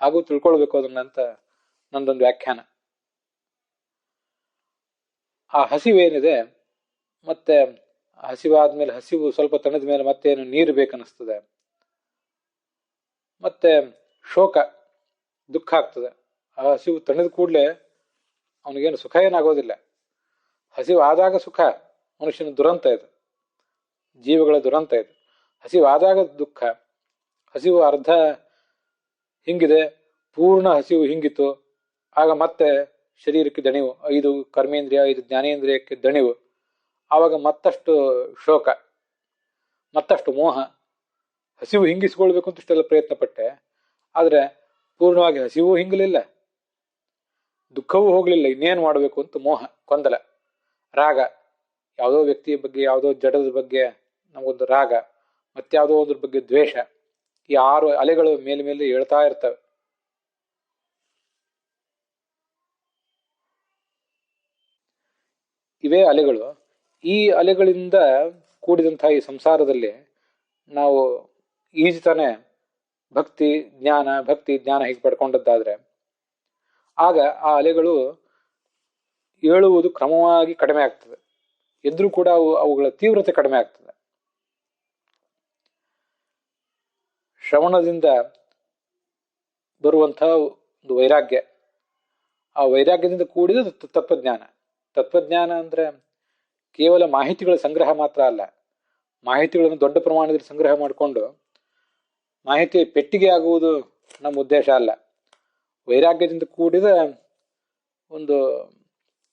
ಹಾಗೂ ತಿಳ್ಕೊಳ್ಬೇಕು ಅದನ್ನಂತ ನಂದೊಂದು ವ್ಯಾಖ್ಯಾನ. ಆ ಹಸಿವೇನಿದೆ, ಮತ್ತೆ ಹಸಿವಾದ್ಮೇಲೆ ಹಸಿವು ಸ್ವಲ್ಪ ತಣದ ಮೇಲೆ ಮತ್ತೇನು ನೀರು ಬೇಕನ್ನಿಸ್ತದೆ, ಮತ್ತೆ ಶೋಕ, ದುಃಖ ಆಗ್ತದೆ. ಆ ಹಸಿವು ತಣದ ಕೂಡಲೇ ಅವನಿಗೇನು ಸುಖ ಏನಾಗೋದಿಲ್ಲ. ಹಸಿವು ಆದಾಗ ಸುಖ, ಮನುಷ್ಯನ ದುರಂತ ಇದು, ಜೀವಗಳ ದುರಂತ ಇದು. ಹಸಿವು ಆದಾಗ ದುಃಖ. ಹಸಿವು ಅರ್ಧ ಹಿಂಗಿದೆ, ಪೂರ್ಣ ಹಸಿವು ಹಿಂಗಿತು, ಆಗ ಮತ್ತೆ ಶರೀರಕ್ಕೆ ದಣಿವು, 5 ಕರ್ಮೇಂದ್ರಿಯ, 5 ಜ್ಞಾನೇಂದ್ರಿಯಕ್ಕೆ ದಣಿವು, ಆವಾಗ ಮತ್ತಷ್ಟು ಶೋಕ, ಮತ್ತಷ್ಟು ಮೋಹ. ಹಸಿವು ಹಿಂಗಿಸ್ಕೊಳ್ಬೇಕು ಅಂತ ಇಷ್ಟೆಲ್ಲ ಪ್ರಯತ್ನ ಪಟ್ಟೆ, ಆದ್ರೆ ಪೂರ್ಣವಾಗಿ ಹಸಿವು ಹಿಂಗಲಿಲ್ಲ, ದುಃಖವೂ ಹೋಗ್ಲಿಲ್ಲ, ಇನ್ನೇನು ಮಾಡಬೇಕು ಅಂತ ಮೋಹ, ಗೊಂದಲ. ರಾಗ, ಯಾವುದೋ ವ್ಯಕ್ತಿಯ ಬಗ್ಗೆ, ಯಾವುದೋ ಜಡದ ಬಗ್ಗೆ ನಮಗೊಂದು ರಾಗ, ಮತ್ಯಾವುದೋ ಅದ್ರ ಬಗ್ಗೆ ದ್ವೇಷ. ಈ 6 ಅಲೆಗಳು ಮೇಲೆ ಮೇಲೆ ಹೇಳ್ತಾ ಇರ್ತವೆ. ಇವೇ ಅಲೆಗಳು. ಈ ಅಲೆಗಳಿಂದ ಕೂಡಿದಂತಹ ಈ ಸಂಸಾರದಲ್ಲಿ ನಾವು ಈಜ್ತಾನೆ ಭಕ್ತಿ ಜ್ಞಾನ, ಭಕ್ತಿ ಜ್ಞಾನ ಹೀಗೆ ಪಡ್ಕೊಂಡದ್ದಾದ್ರೆ, ಆಗ ಆ ಅಲೆಗಳು ಏಳುವುದು ಕ್ರಮವಾಗಿ ಕಡಿಮೆ ಆಗ್ತದೆ. ಎದ್ರೂ ಕೂಡ ಅವುಗಳ ತೀವ್ರತೆ ಕಡಿಮೆ ಆಗ್ತದೆ. ಶ್ರವಣದಿಂದ ಬರುವಂತಹ ಒಂದು ವೈರಾಗ್ಯ, ಆ ವೈರಾಗ್ಯದಿಂದ ಕೂಡಿದ ತತ್ವಜ್ಞಾನ. ತತ್ವಜ್ಞಾನ ಅಂದ್ರೆ ಕೇವಲ ಮಾಹಿತಿಗಳ ಸಂಗ್ರಹ ಮಾತ್ರ ಅಲ್ಲ. ಮಾಹಿತಿಗಳನ್ನು ದೊಡ್ಡ ಪ್ರಮಾಣದಲ್ಲಿ ಸಂಗ್ರಹ ಮಾಡಿಕೊಂಡು ಮಾಹಿತಿ ಪೆಟ್ಟಿಗೆ ಆಗುವುದು ನಮ್ಮ ಉದ್ದೇಶ ಅಲ್ಲ. ವೈರಾಗ್ಯದಿಂದ ಕೂಡಿದ ಒಂದು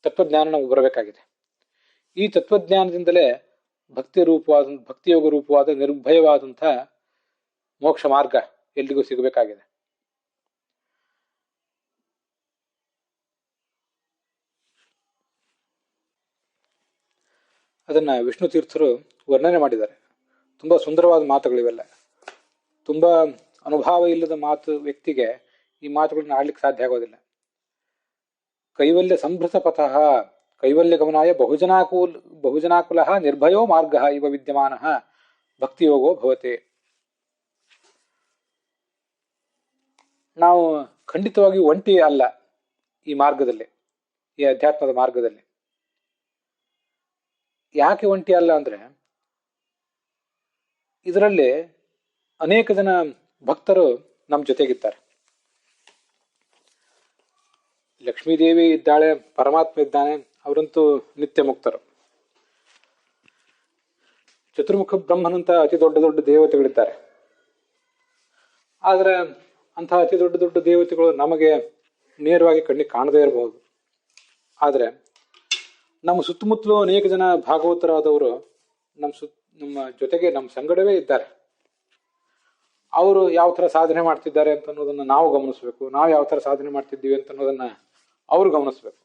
ತತ್ವಜ್ಞಾನ ನಮಗೆ ಬರಬೇಕಾಗಿದೆ. ಈ ತತ್ವಜ್ಞಾನದಿಂದಲೇ ಭಕ್ತಿಯೋಗ ರೂಪವಾದ ನಿರ್ಭಯವಾದಂಥ ಮೋಕ್ಷ ಮಾರ್ಗ ಎಲ್ಲಿಗೂ ಸಿಗಬೇಕಾಗಿದೆ. ಅದನ್ನ ವಿಷ್ಣು ತೀರ್ಥರು ವರ್ಣನೆ ಮಾಡಿದ್ದಾರೆ. ತುಂಬಾ ಸುಂದರವಾದ ಮಾತುಗಳಿವೆಲ್ಲ. ತುಂಬಾ ಅನುಭವ ಇಲ್ಲದ ವ್ಯಕ್ತಿಗೆ ಈ ಮಾತುಗಳನ್ನ ಆಡ್ಲಿಕ್ಕೆ ಸಾಧ್ಯ ಆಗೋದಿಲ್ಲ. ಕೈವಲ್ಯ ಸಂಭೃತ ಪಥಃ ಕೈವಲ್ಯ ಗಮನಾಯ ಬಹುಜನಾಕುಲ ನಿರ್ಭಯೋ ಮಾರ್ಗ ಇವ ವಿದ್ಯಮಾನ ಭಕ್ತಿಯೋಗೋ ಭವತೆ. ನಾವು ಖಂಡಿತವಾಗಿ ಒಂಟಿ ಅಲ್ಲ ಈ ಮಾರ್ಗದಲ್ಲಿ, ಈ ಅಧ್ಯಾತ್ಮದ ಮಾರ್ಗದಲ್ಲಿ. ಯಾಕೆ ಒಂಟಿ ಅಲ್ಲ ಅಂದ್ರೆ, ಇದರಲ್ಲಿ ಅನೇಕ ಜನ ಭಕ್ತರು ನಮ್ಮ ಜೊತೆಗಿದ್ದಾರೆ. ಲಕ್ಷ್ಮೀದೇವಿ ಇದ್ದಾಳೆ, ಪರಮಾತ್ಮ ಇದ್ದಾನೆ, ಅವರಂತೂ ನಿತ್ಯ ಮುಕ್ತರು. ಚತುರ್ಮುಖ ಬ್ರಹ್ಮನಂತ ಅತಿ ದೊಡ್ಡ ದೊಡ್ಡ ದೇವತೆಗಳಿದ್ದಾರೆ. ಆದ್ರೆ ಅಂತಹ ಅತಿ ದೊಡ್ಡ ದೊಡ್ಡ ದೇವತೆಗಳು ನಮಗೆ ನೇರವಾಗಿ ಕಣ್ಣಿಗೆ ಕಾಣದೇ ಇರಬಹುದು. ಆದ್ರೆ ನಮ್ಮ ಸುತ್ತಮುತ್ತಲೂ ಅನೇಕ ಜನ ಭಾಗವತರಾದವರು ನಮ್ಮ ಜೊತೆಗೆ, ನಮ್ಮ ಸಂಗಡವೇ ಇದ್ದಾರೆ. ಅವರು ಯಾವ ತರ ಸಾಧನೆ ಮಾಡ್ತಿದ್ದಾರೆ ಅಂತ ಅನ್ನೋದನ್ನ ನಾವು ಗಮನಿಸ್ಬೇಕು, ನಾವು ಯಾವ ತರ ಸಾಧನೆ ಮಾಡ್ತಿದ್ದೀವಿ ಅಂತ ಅನ್ನೋದನ್ನ ಅವರು ಗಮನಿಸ್ಬೇಕು.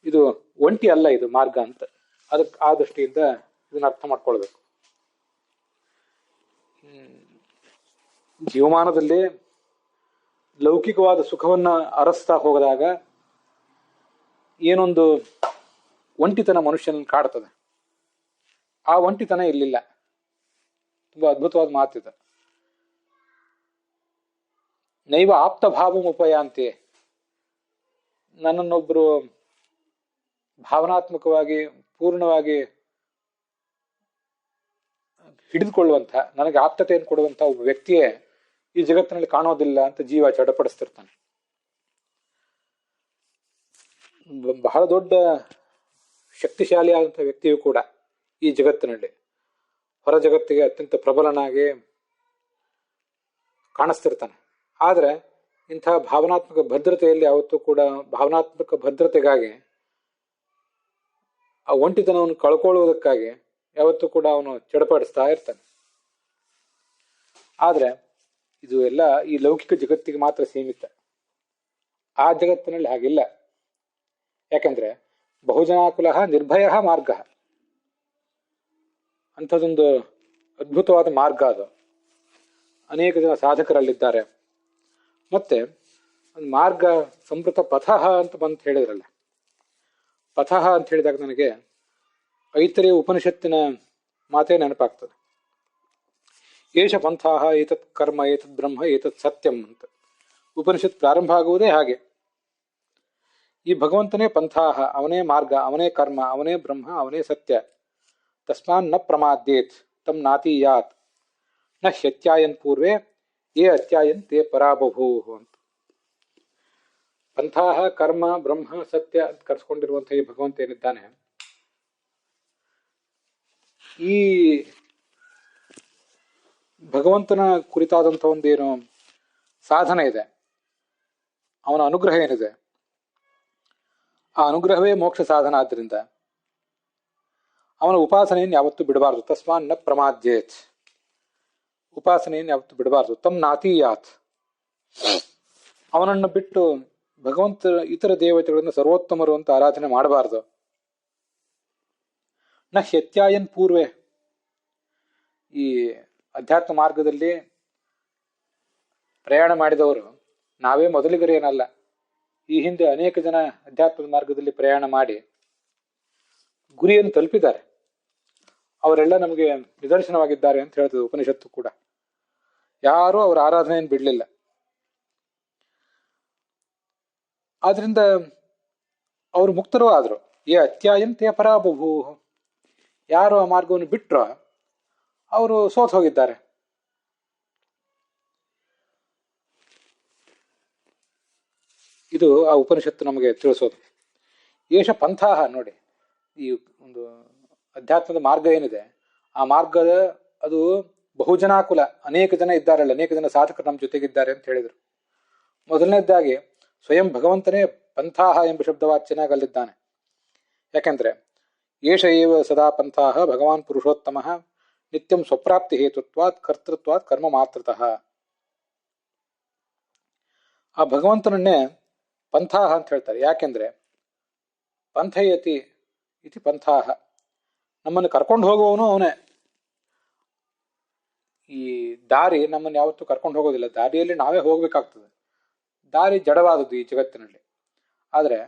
ಇದು ಒಂಟಿ ಅಲ್ಲ ಇದು ಮಾರ್ಗ ಅಂತ, ಅದಕ್ಕೆ ಆ ದೃಷ್ಟಿಯಿಂದ ಇದನ್ನ ಅರ್ಥ ಮಾಡ್ಕೊಳ್ಬೇಕು. ಜೀವಮಾನದಲ್ಲಿ ಲೌಕಿಕವಾದ ಸುಖವನ್ನ ಅರಸ್ತಾ ಹೋಗದಾಗ ಏನೊಂದು ಒಂಟಿತನ ಮನುಷ್ಯನ ಕಾಡ್ತದೆ. ಆ ಒಂಟಿತನ ಇಲ್ಲಿಲ್ಲ. ತುಂಬಾ ಅದ್ಭುತವಾದ ಮಾತಿದೆ. ನೈವ ಆಪ್ತ ಭಾವ ಉಪಯಾಂತೆ. ನನ್ನನ್ನೊಬ್ರು ಭಾವನಾತ್ಮಕವಾಗಿ ಪೂರ್ಣವಾಗಿ ಹಿಡಿದುಕೊಳ್ಳುವಂಥ, ನನಗೆ ಆಪ್ತತೆಯನ್ನು ಕೊಡುವಂಥ ಒಬ್ಬ ವ್ಯಕ್ತಿಯೇ ಈ ಜಗತ್ತಿನಲ್ಲಿ ಕಾಣೋದಿಲ್ಲ ಅಂತ ಜೀವ ಚಡಪಡಿಸ್ತಿರ್ತಾನೆ. ಬಹಳ ದೊಡ್ಡ ಶಕ್ತಿಶಾಲಿ ಆದಂಥ ವ್ಯಕ್ತಿಯು ಕೂಡ ಈ ಜಗತ್ತಿನಲ್ಲಿ ಹೊರ ಜಗತ್ತಿಗೆ ಅತ್ಯಂತ ಪ್ರಬಲನಾಗಿ ಕಾಣಿಸ್ತಿರ್ತಾನೆ. ಆದ್ರೆ ಇಂಥ ಭಾವನಾತ್ಮಕ ಭದ್ರತೆಯಲ್ಲಿ ಯಾವತ್ತೂ ಕೂಡ, ಭಾವನಾತ್ಮಕ ಭದ್ರತೆಗಾಗಿ, ಆ ಒಂಟಿತನವನ್ನು ಕಳ್ಕೊಳ್ಳುವುದಕ್ಕಾಗಿ ಯಾವತ್ತೂ ಕೂಡ ಅವನು ಚಡಪಡಿಸ್ತಾ ಇರ್ತಾನೆ. ಆದ್ರೆ ಇದು ಎಲ್ಲ ಈ ಲೌಕಿಕ ಜಗತ್ತಿಗೆ ಮಾತ್ರ ಸೀಮಿತ. ಆ ಜಗತ್ತಿನಲ್ಲಿ ಹಾಗಿಲ್ಲ. ಯಾಕಂದ್ರೆ ಬಹುಜನಾಕುಲ ನಿರ್ಭಯ ಮಾರ್ಗ, ಅಂಥದ್ದೊಂದು ಅದ್ಭುತವಾದ ಮಾರ್ಗ ಅದು. ಅನೇಕ ಜನ ಸಾಧಕರಲ್ಲಿದ್ದಾರೆ. ಮತ್ತೆ ಒಂದು ಮಾರ್ಗ ಸಂವೃತ ಪಥಃ ಅಂತ ಬಂತ ಹೇಳಿದ್ರಲ್ಲ, ಪಥಃ ಅಂತ ಹೇಳಿದಾಗ ನನಗೆ ಐತರೇಯ ಉಪನಿಷತ್ತಿನ ಮಾತೇ ನೆನಪಾಗ್ತದೆ. ಏಷ ಪಂಥಾಹ ಏತತ್ ಕರ್ಮ ಏತತ್ ಬ್ರಹ್ಮ ಏತತ್ ಸತ್ಯಂ ಅಂತ ಉಪನಿಷತ್ ಪ್ರಾರಂಭ ಆಗುವುದೇ ಹಾಗೆ. ಈ ಭಗವಂತನೇ ಪಂಥಾಹ, ಅವನೇ ಮಾರ್ಗ, ಅವನೇ ಕರ್ಮ, ಅವನೇ ಬ್ರಹ್ಮ, ಅವನೇ ಸತ್ಯ. ತಸ್ಮಾನ್ ನ ಪ್ರಮಾದ್ಯೇತ್ ತಮ್ ನಾತೀಯಾತ್ ನ ಹ್ಯತ್ಯಾಯನ್ ಪೂರ್ವೇ ಯೇ ಅತ್ಯಾಯನ್ ತೇ ಪರಾಬಭೂ ಅಂತ. ಪಂಥಾಹ, ಕರ್ಮ, ಬ್ರಹ್ಮ, ಸತ್ಯ ಅಂತ ಕರೆಸ್ಕೊಂಡಿರುವಂತಹ ಈ ಭಗವಂತ ಏನಿದ್ದಾನೆ, ಈ ಭಗವಂತನ ಕುರಿತಾದಂಥ ಒಂದೇನು ಸಾಧನ ಇದೆ, ಅವನ ಅನುಗ್ರಹ ಏನಿದೆ, ಆ ಅನುಗ್ರಹವೇ ಮೋಕ್ಷ ಸಾಧನ. ಆದ್ರಿಂದ ಅವನ ಉಪಾಸನೆಯನ್ನು ಯಾವತ್ತೂ ಬಿಡಬಾರ್ದು. ತಸ್ಮಾನ್ ನ ಪ್ರಮಾದ್ಯೇತ್, ಉಪಾಸನೆಯನ್ನು ಯಾವತ್ತೂ ಬಿಡಬಾರ್ದು. ತಮ್ ನಾತೀಯಾತ್, ಅವನನ್ನು ಬಿಟ್ಟು ಭಗವಂತ ಇತರ ದೇವತೆಗಳನ್ನು ಸರ್ವೋತ್ತಮರು ಅಂತ ಆರಾಧನೆ ಮಾಡಬಾರ್ದು. ನ ಹ್ಯತ್ಯಾಯನ್ ಪೂರ್ವೆ, ಈ ಅಧ್ಯಾತ್ಮ ಮಾರ್ಗದಲ್ಲಿ ಪ್ರಯಾಣ ಮಾಡಿದವರು ನಾವೇ ಮೊದಲಿಗರೇನಲ್ಲ. ಈ ಹಿಂದೆ ಅನೇಕ ಜನ ಅಧ್ಯಾತ್ಮದ ಮಾರ್ಗದಲ್ಲಿ ಪ್ರಯಾಣ ಮಾಡಿ ಗುರಿಯನ್ನು ತಲುಪಿದ್ದಾರೆ. ಅವರೆಲ್ಲ ನಮಗೆ ನಿದರ್ಶನವಾಗಿದ್ದಾರೆ ಅಂತ ಹೇಳ್ತದೆ ಉಪನಿಷತ್ತು ಕೂಡ. ಯಾರೂ ಅವರ ಆರಾಧನೆಯನ್ನು ಬಿಡಲಿಲ್ಲ. ಆದ್ರಿಂದ ಅವರು ಮುಕ್ತರೂ ಆದ್ರು. ಏ ಅತ್ಯಾಯಂತೆ ಪರಾಬಭೂ, ಯಾರು ಆ ಮಾರ್ಗವನ್ನು ಬಿಟ್ರೋ ಅವರು ಸೋತ್ ಹೋಗಿದ್ದಾರೆ. ಇದು ಆ ಉಪನಿಷತ್ತು ನಮಗೆ ತಿಳಿಸೋದು. ಏಷ ಪಂಥಾಹ, ನೋಡಿ ಈ ಒಂದು ಅಧ್ಯಾತ್ಮದ ಮಾರ್ಗ ಏನಿದೆ, ಆ ಮಾರ್ಗದ ಅದು ಬಹುಜನಾಕುಲ, ಅನೇಕ ಜನ ಇದ್ದಾರಲ್ಲ, ಅನೇಕ ಜನ ಸಾಧಕರು ನಮ್ಮ ಜೊತೆಗಿದ್ದಾರೆ ಅಂತ ಹೇಳಿದರು. ಮೊದಲನೇದಾಗಿ ಸ್ವಯಂ ಭಗವಂತನೇ ಪಂಥಾಹ ಎಂಬ ಶಬ್ದವಾಚ್ಯನಾಗಿ ಅಲ್ಲಿದ್ದಾನೆ. ಯಾಕೆಂದ್ರೆ ಏಷ ಏವ ಸದಾ ಪಂಥಾಹ ಭಗವಾನ್ ಪುರುಷೋತ್ತಮ ನಿತ್ಯಂ ಸ್ವಪ್ರಾಪ್ತಿ ಹೇತುತ್ವಾತ್ ಕರ್ತೃತ್ವಾತ್ ಕರ್ಮ ಮಾತ್ರತಃ. ಆ ಭಗವಂತನನ್ನೇ ಪಂಥಾಹ ಅಂತ ಹೇಳ್ತಾರೆ. ಯಾಕೆಂದ್ರೆ ಪಂಥಯತಿ ಇತಿ ಪಂಥಾಹ, ನಮ್ಮನ್ನು ಕರ್ಕೊಂಡು ಹೋಗುವವನು ಅವನೇ. ಈ ದಾರಿ ನಮ್ಮನ್ನು ಯಾವತ್ತೂ ಕರ್ಕೊಂಡು ಹೋಗೋದಿಲ್ಲ, ದಾರಿಯಲ್ಲಿ ನಾವೇ ಹೋಗ್ಬೇಕಾಗ್ತದೆ. ದಾರಿ ಜಡವಾದದ್ದು ಈ ಜಗತ್ತಿನಲ್ಲಿ. ಆದ್ರೆ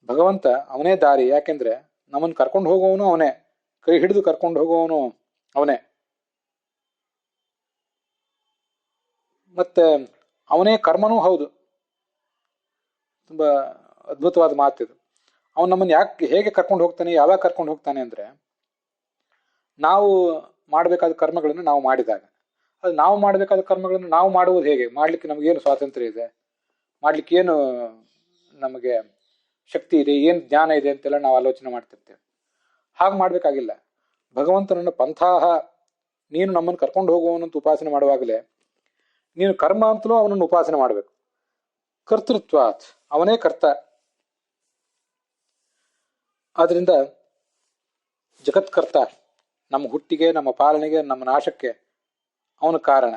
ಭಗವಂತ ಅವನೇ ದಾರಿ. ಯಾಕೆಂದ್ರೆ ನಮ್ಮನ್ನು ಕರ್ಕೊಂಡು ಹೋಗುವವನು ಅವನೇ, ಕೈ ಹಿಡಿದು ಕರ್ಕೊಂಡು ಹೋಗುವವನು ಅವನೇ. ಮತ್ತೆ ಅವನೇ ಕರ್ಮನೂ ಹೌದು. ತುಂಬ ಅದ್ಭುತವಾದ ಮಾತಿದು. ಅವನು ನಮ್ಮನ್ನು ಹೇಗೆ ಕರ್ಕೊಂಡು ಹೋಗ್ತಾನೆ, ಯಾವಾಗ ಕರ್ಕೊಂಡು ಹೋಗ್ತಾನೆ ಅಂದರೆ, ನಾವು ಮಾಡಬೇಕಾದ ಕರ್ಮಗಳನ್ನು ನಾವು ಮಾಡಿದಾಗ. ಅದು ನಾವು ಮಾಡಬೇಕಾದ ಕರ್ಮಗಳನ್ನು ನಾವು ಮಾಡುವುದು ಹೇಗೆ, ಮಾಡಲಿಕ್ಕೆ ನಮಗೇನು ಸ್ವಾತಂತ್ರ್ಯ ಇದೆ, ಮಾಡಲಿಕ್ಕೆ ಏನು ನಮಗೆ ಶಕ್ತಿ ಇದೆ, ಏನು ಜ್ಞಾನ ಇದೆ ಅಂತೆಲ್ಲ ನಾವು ಆಲೋಚನೆ ಮಾಡ್ತಿರ್ತೇವೆ. ಹಾಗೆ ಮಾಡಬೇಕಾಗಿಲ್ಲ. ಭಗವಂತನನ್ನು ಪಂಥಾಹ, ನೀನು ನಮ್ಮನ್ನು ಕರ್ಕೊಂಡು ಹೋಗುವವನಂತ ಉಪಾಸನೆ ಮಾಡುವಾಗಲೇ ನೀನು ಕರ್ಮ ಅಂತಲೂ ಅವನನ್ನು ಉಪಾಸನೆ ಮಾಡಬೇಕು. ಕರ್ತೃತ್ವಾತ್, ಅವನೇ ಕರ್ತ. ಆದ್ರಿಂದ ಜಗತ್ಕರ್ತ, ನಮ್ಮ ಹುಟ್ಟಿಗೆ, ನಮ್ಮ ಪಾಲನೆಗೆ, ನಮ್ಮ ನಾಶಕ್ಕೆ ಅವನ ಕಾರಣ.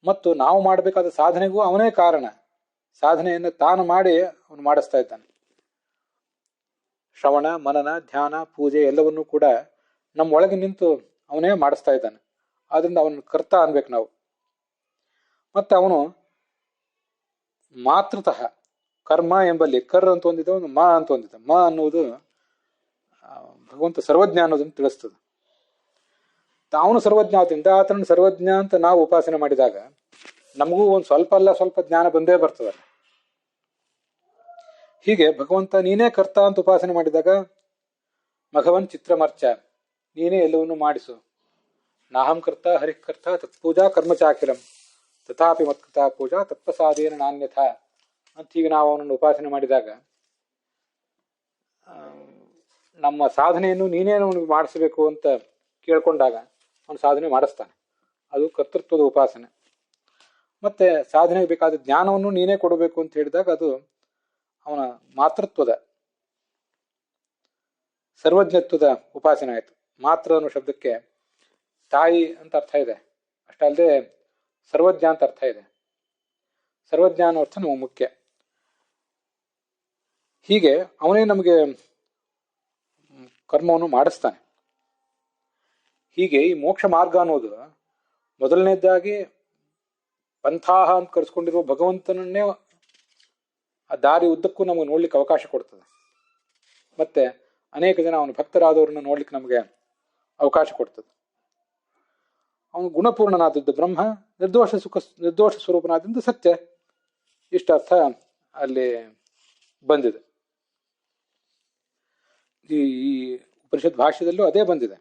ಮತ್ತು ನಾವು ಮಾಡಬೇಕಾದ ಸಾಧನೆಗೂ ಅವನೇ ಕಾರಣ. ಸಾಧನೆಯನ್ನು ತಾನು ಮಾಡಿ ಅವನು ಮಾಡಿಸ್ತಾ ಇದ್ದಾನೆ. ಶ್ರವಣ, ಮನನ, ಧ್ಯಾನ, ಪೂಜೆ ಎಲ್ಲವನ್ನೂ ಕೂಡ ನಮ್ಮ ಒಳಗೆ ನಿಂತು ಅವನೇ ಮಾಡಿಸ್ತಾ ಇದ್ದಾನೆ. ಆದ್ರಿಂದ ಅವನ ಕರ್ತ ಅನ್ಬೇಕು ನಾವು. ಮತ್ತೆ ಅವನು ಮಾತೃತಃ, ಕರ್ಮ ಎಂಬಲ್ಲಿ ಕರ್ ಅಂತ ಒಂದಿದೆ, ಒಂದು ಮ ಅಂತ ಒಂದಿದೆ. ಮ ಅನ್ನುವುದು ಭಗವಂತ ಸರ್ವಜ್ಞ ಅನ್ನೋದನ್ನು ತಿಳಿಸ್ತದೆ. ಅವನು ಸರ್ವಜ್ಞ ಆದ್ರಿಂದ ಆತನ ಸರ್ವಜ್ಞ ಅಂತ ನಾವು ಉಪಾಸನೆ ಮಾಡಿದಾಗ ನಮಗೂ ಒಂದು ಸ್ವಲ್ಪ ಅಲ್ಲ ಸ್ವಲ್ಪ ಜ್ಞಾನ ಬಂದೇ ಬರ್ತದಲ್ಲ. ಹೀಗೆ ಭಗವಂತ ನೀನೇ ಕರ್ತ ಅಂತ ಉಪಾಸನೆ ಮಾಡಿದಾಗ, ಮಘವನ್ ಚಿತ್ರಮರ್ಚ, ನೀನೇ ಎಲ್ಲವನ್ನೂ ಮಾಡಿಸು. ನಾಹಂ ಕರ್ತ ಹರಿಕರ್ತ ತತ್ಪೂಜಾ ಕರ್ಮಚಾಕಿಲಂ ತಥಾಪಿ ಮತ್ಕೃತ ಪೂಜಾ ತತ್ಪ್ರಸಾದೇನ ನಾನ್ಯಥ ಅಂತ ಹೀಗೆ ನಾವು ಅವನನ್ನು ಉಪಾಸನೆ ಮಾಡಿದಾಗ, ನಮ್ಮ ಸಾಧನೆಯನ್ನು ನೀನೇ ಅವನಿಗೆ ಮಾಡಿಸಬೇಕು ಅಂತ ಕೇಳ್ಕೊಂಡಾಗ ಅವನು ಸಾಧನೆ ಮಾಡಿಸ್ತಾನೆ. ಅದು ಕರ್ತೃತ್ವದ ಉಪಾಸನೆ. ಮತ್ತೆ ಸಾಧನೆಗೆ ಬೇಕಾದ ಜ್ಞಾನವನ್ನು ನೀನೇ ಕೊಡಬೇಕು ಅಂತ ಹೇಳಿದಾಗ ಅದು ಅವನ ಮಾತೃತ್ವದ, ಸರ್ವಜ್ಞತ್ವದ ಉಪಾಸನೆ ಆಯಿತು. ಮಾತೃ ಅನ್ನೋ ಶಬ್ದಕ್ಕೆ ತಾಯಿ ಅಂತ ಅರ್ಥ ಇದೆ, ಅಷ್ಟಲ್ಲದೆ ಸರ್ವಜ್ಞ ಅಂತ ಅರ್ಥ ಇದೆ. ಸರ್ವಜ್ಞ ಅನ್ನೋ ಅರ್ಥ ನಮಗೆ ಮುಖ್ಯ. ಹೀಗೆ ಅವನೇ ನಮಗೆ ಕರ್ಮವನ್ನು ಮಾಡಿಸ್ತಾನೆ. ಹೀಗೆ ಈ ಮೋಕ್ಷ ಮಾರ್ಗ ಅನ್ನೋದು ಮೊದಲನೇದಾಗಿ ಪಂಥಾಹ ಅಂತ ಕರೆಸ್ಕೊಂಡಿರುವ ಭಗವಂತನನ್ನೇ ಆ ದಾರಿ ಉದ್ದಕ್ಕೂ ನಮಗೆ ನೋಡ್ಲಿಕ್ಕೆ ಅವಕಾಶ ಕೊಡ್ತದೆ. ಮತ್ತೆ ಅನೇಕ ಜನ ಅವನ ಭಕ್ತರಾದವ್ರನ್ನ ನೋಡ್ಲಿಕ್ಕೆ ನಮಗೆ ಅವಕಾಶ ಕೊಡ್ತದೆ. ಅವನು ಗುಣಪೂರ್ಣನಾದದ್ದು ಬ್ರಹ್ಮ, ನಿರ್ದೋಷ ಸ್ವರೂಪನಾದದ್ದು ಸತ್ಯ. ಇಷ್ಟ ಅರ್ಥ ಅಲ್ಲಿ ಬಂದಿದೆ. ಈ ಉಪನಿಷತ್ ಭಾಷ್ಯದಲ್ಲೂ ಅದೇ ಬಂದಿದೆ.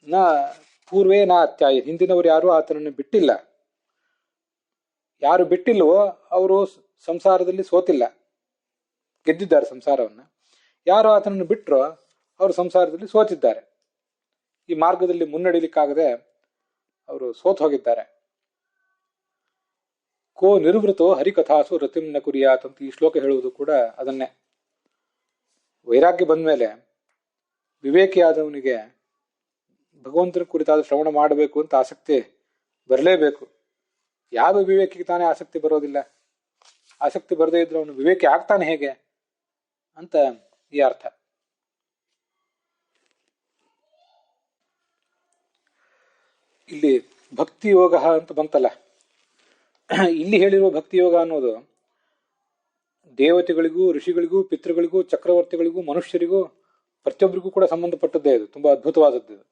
ನ ಪೂರ್ವೇ ನ ಅತ್ಯಾಯ, ಹಿಂದಿನವರು ಯಾರು ಆತನನ್ನು ಬಿಟ್ಟಿಲ್ಲ. ಯಾರು ಬಿಟ್ಟಿಲ್ವೋ ಅವರು ಸಂಸಾರದಲ್ಲಿ ಸೋತಿಲ್ಲ, ಗೆದ್ದಿದ್ದಾರೆ ಸಂಸಾರವನ್ನು. ಯಾರು ಆತನನ್ನು ಬಿಟ್ಟರೋ ಅವರು ಸಂಸಾರದಲ್ಲಿ ಸೋತಿದ್ದಾರೆ. ಈ ಮಾರ್ಗದಲ್ಲಿ ಮುನ್ನಡಿಲಿಕ್ಕಾಗದೆ ಅವರು ಸೋತ್ ಹೋಗಿದ್ದಾರೆ. ಕೋ ನಿರ್ವೃತೋ ಹರಿಕಥಾಸು ರತಿಂ ನ ಕುರಿಯಾತ್ ಅಂತ ಈ ಶ್ಲೋಕ ಹೇಳುವುದು ಕೂಡ ಅದನ್ನೇ. ವೈರಾಗ್ಯ ಬಂದ ಮೇಲೆ ವಿವೇಕಿಯಾದವನಿಗೆ ಭಗವಂತನ ಕುರಿತಾದ ಶ್ರವಣ ಮಾಡಬೇಕು ಅಂತ ಆಸಕ್ತಿ ಬರಲೇಬೇಕು. ಯಾವ ವಿವೇಕಿಗೆ ತಾನೇ ಆಸಕ್ತಿ ಬರೋದಿಲ್ಲ? ಆಸಕ್ತಿ ಬರದೇ ಇದ್ರೆ ಅವನು ವಿವೇಕಿ ಆಗ್ತಾನೆ ಹೇಗೆ ಅಂತ ಈ ಅರ್ಥ. ಇಲ್ಲಿ ಭಕ್ತಿ ಯೋಗ ಅಂತ ಬಂತಲ್ಲ, ಇಲ್ಲಿ ಹೇಳಿರುವ ಭಕ್ತಿ ಯೋಗ ಅನ್ನೋದು ದೇವತೆಗಳಿಗೂ, ಋಷಿಗಳಿಗೂ, ಪಿತೃಗಳಿಗೂ, ಚಕ್ರವರ್ತಿಗಳಿಗೂ, ಮನುಷ್ಯರಿಗೂ ಪ್ರತಿಯೊಬ್ಬರಿಗೂ ಕೂಡ ಸಂಬಂಧಪಟ್ಟದ್ದೇ. ಇದು ತುಂಬಾ ಅದ್ಭುತವಾದದ್ದು. ಇದು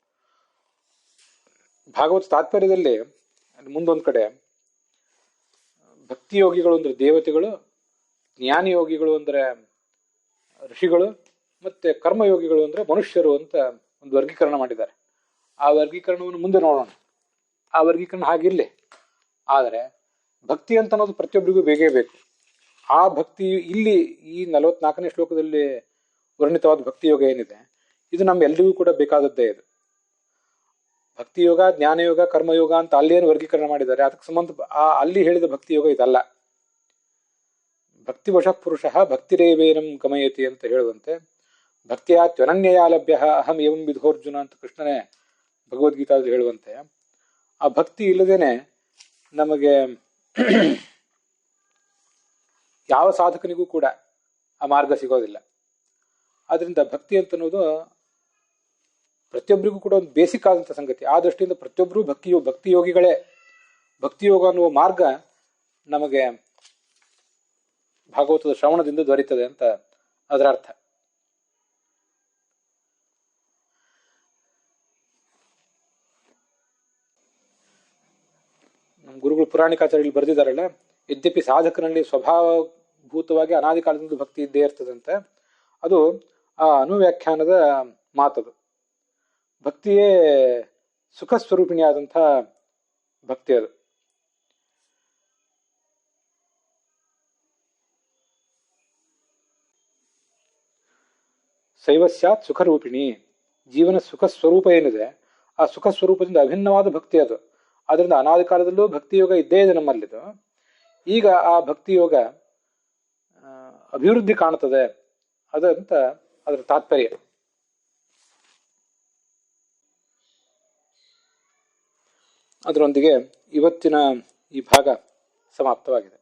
ಭಾಗವತ ತಾತ್ಪರ್ಯದಲ್ಲಿ ಮುಂದೊಂದು ಕಡೆ ಭಕ್ತಿ ಯೋಗಿಗಳು ಅಂದ್ರೆ ದೇವತೆಗಳು, ಜ್ಞಾನಿ ಯೋಗಿಗಳು ಅಂದ್ರೆ ಋಷಿಗಳು, ಮತ್ತೆ ಕರ್ಮಯೋಗಿಗಳು ಅಂದ್ರೆ ಮನುಷ್ಯರು ಅಂತ ಒಂದು ವರ್ಗೀಕರಣ ಮಾಡಿದ್ದಾರೆ. ಆ ವರ್ಗೀಕರಣವನ್ನು ಮುಂದೆ ನೋಡೋಣ. ಆ ವರ್ಗೀಕರಣ ಹಾಗಿರ್ಲಿ. ಆದರೆ ಭಕ್ತಿ ಅಂತ ಅನ್ನೋದು ಪ್ರತಿಯೊಬ್ಬರಿಗೂ ಬೇಕೇ ಬೇಕು. ಆ ಭಕ್ತಿ ಇಲ್ಲಿ ಈ 44ನೇ ಶ್ಲೋಕದಲ್ಲಿ ವರ್ಣಿತವಾದ ಭಕ್ತಿ ಯೋಗ ಏನಿದೆ, ಇದು ನಮ್ಮೆಲ್ಲರಿಗೂ ಕೂಡ ಬೇಕಾದದ್ದೇ. ಇದು ಭಕ್ತಿ ಯೋಗ, ಜ್ಞಾನಯೋಗ, ಕರ್ಮಯೋಗ ಅಂತ ಅಲ್ಲೇನು ವರ್ಗೀಕರಣ ಮಾಡಿದ್ದಾರೆ, ಅದಕ್ಕೆ ಸಂಬಂಧ ಅಲ್ಲಿ ಹೇಳಿದ ಭಕ್ತಿ ಯೋಗ ಇದಲ್ಲ. ಭಕ್ತಿ ವಶ ಪುರುಷ ಭಕ್ತಿರೇವೇನಂ ಗಮಯತಿ ಅಂತ ಹೇಳುವಂತೆ, ಭಕ್ತಿಯ ತ್ವನನ್ಯಯ ಲಭ್ಯ ಅಹಂ ಏವಂ ವಿಧೋರ್ಜುನ ಅಂತ ಕೃಷ್ಣನೇ ಭಗವದ್ಗೀತಾದಲ್ಲಿ ಹೇಳುವಂತೆ, ಆ ಭಕ್ತಿ ಇಲ್ಲದೇನೆ ನಮಗೆ ಯಾವ ಸಾಧಕನಿಗೂ ಕೂಡ ಆ ಮಾರ್ಗ ಸಿಗೋದಿಲ್ಲ. ಆದ್ರಿಂದ ಭಕ್ತಿ ಅಂತ ಅನ್ನೋದು ಪ್ರತಿಯೊಬ್ಬರಿಗೂ ಕೂಡ ಒಂದು ಬೇಸಿಕ್ ಆದಂಥ ಸಂಗತಿ. ಆ ದೃಷ್ಟಿಯಿಂದ ಪ್ರತಿಯೊಬ್ಬರೂ ಭಕ್ತಿ ಯೋಗಿಗಳೇ. ಭಕ್ತಿ ಯೋಗ ಅನ್ನುವ ಮಾರ್ಗ ನಮಗೆ ಭಾಗವತದ ಶ್ರವಣದಿಂದ ದೊರೀತದೆ ಅಂತ ಅದರ ಅರ್ಥ. ನಮ್ಮ ಪುರಾಣಿಕಾಚಾರ್ಯರು ಬರೆದಿದ್ದಾರಲ್ಲ, ಯದ್ಯಪಿ ಸಾಧಕನಲ್ಲಿ ಸ್ವಭಾವಭೂತವಾಗಿ ಅನಾದಿ ಕಾಲದಿಂದ ಭಕ್ತಿ ಇದ್ದೇ ಇರ್ತದಂತೆ, ಅದು ಆ ಅನುವ್ಯಾಖ್ಯಾನದ ಮಾತದು. ಭಕ್ತಿಯೇ ಸುಖ ಸ್ವರೂಪಿಣಿಯಾದಂಥ ಭಕ್ತಿ ಅದು. ಶೈವ ಸ್ಯಾತ್ ಸುಖರೂಪಿಣಿ, ಜೀವನ ಸುಖ ಸ್ವರೂಪ ಏನಿದೆ ಆ ಸುಖ ಸ್ವರೂಪದಿಂದ ಅಭಿನ್ನವಾದ ಭಕ್ತಿ ಅದು. ಅದರಿಂದ ಅನಾದಿ ಕಾಲದಲ್ಲೂ ಭಕ್ತಿಯೋಗ ಇದ್ದೇ ಇದೆ ನಮ್ಮಲ್ಲಿದು. ಈಗ ಆ ಭಕ್ತಿಯೋಗ ಅಭಿವೃದ್ಧಿ ಕಾಣುತ್ತದೆ ಅದಂತ ಅದರ ತಾತ್ಪರ್ಯ. ಅದರೊಂದಿಗೆ ಇವತ್ತಿನ ಈ ಭಾಗ ಸಮಾಪ್ತವಾಗಿದೆ.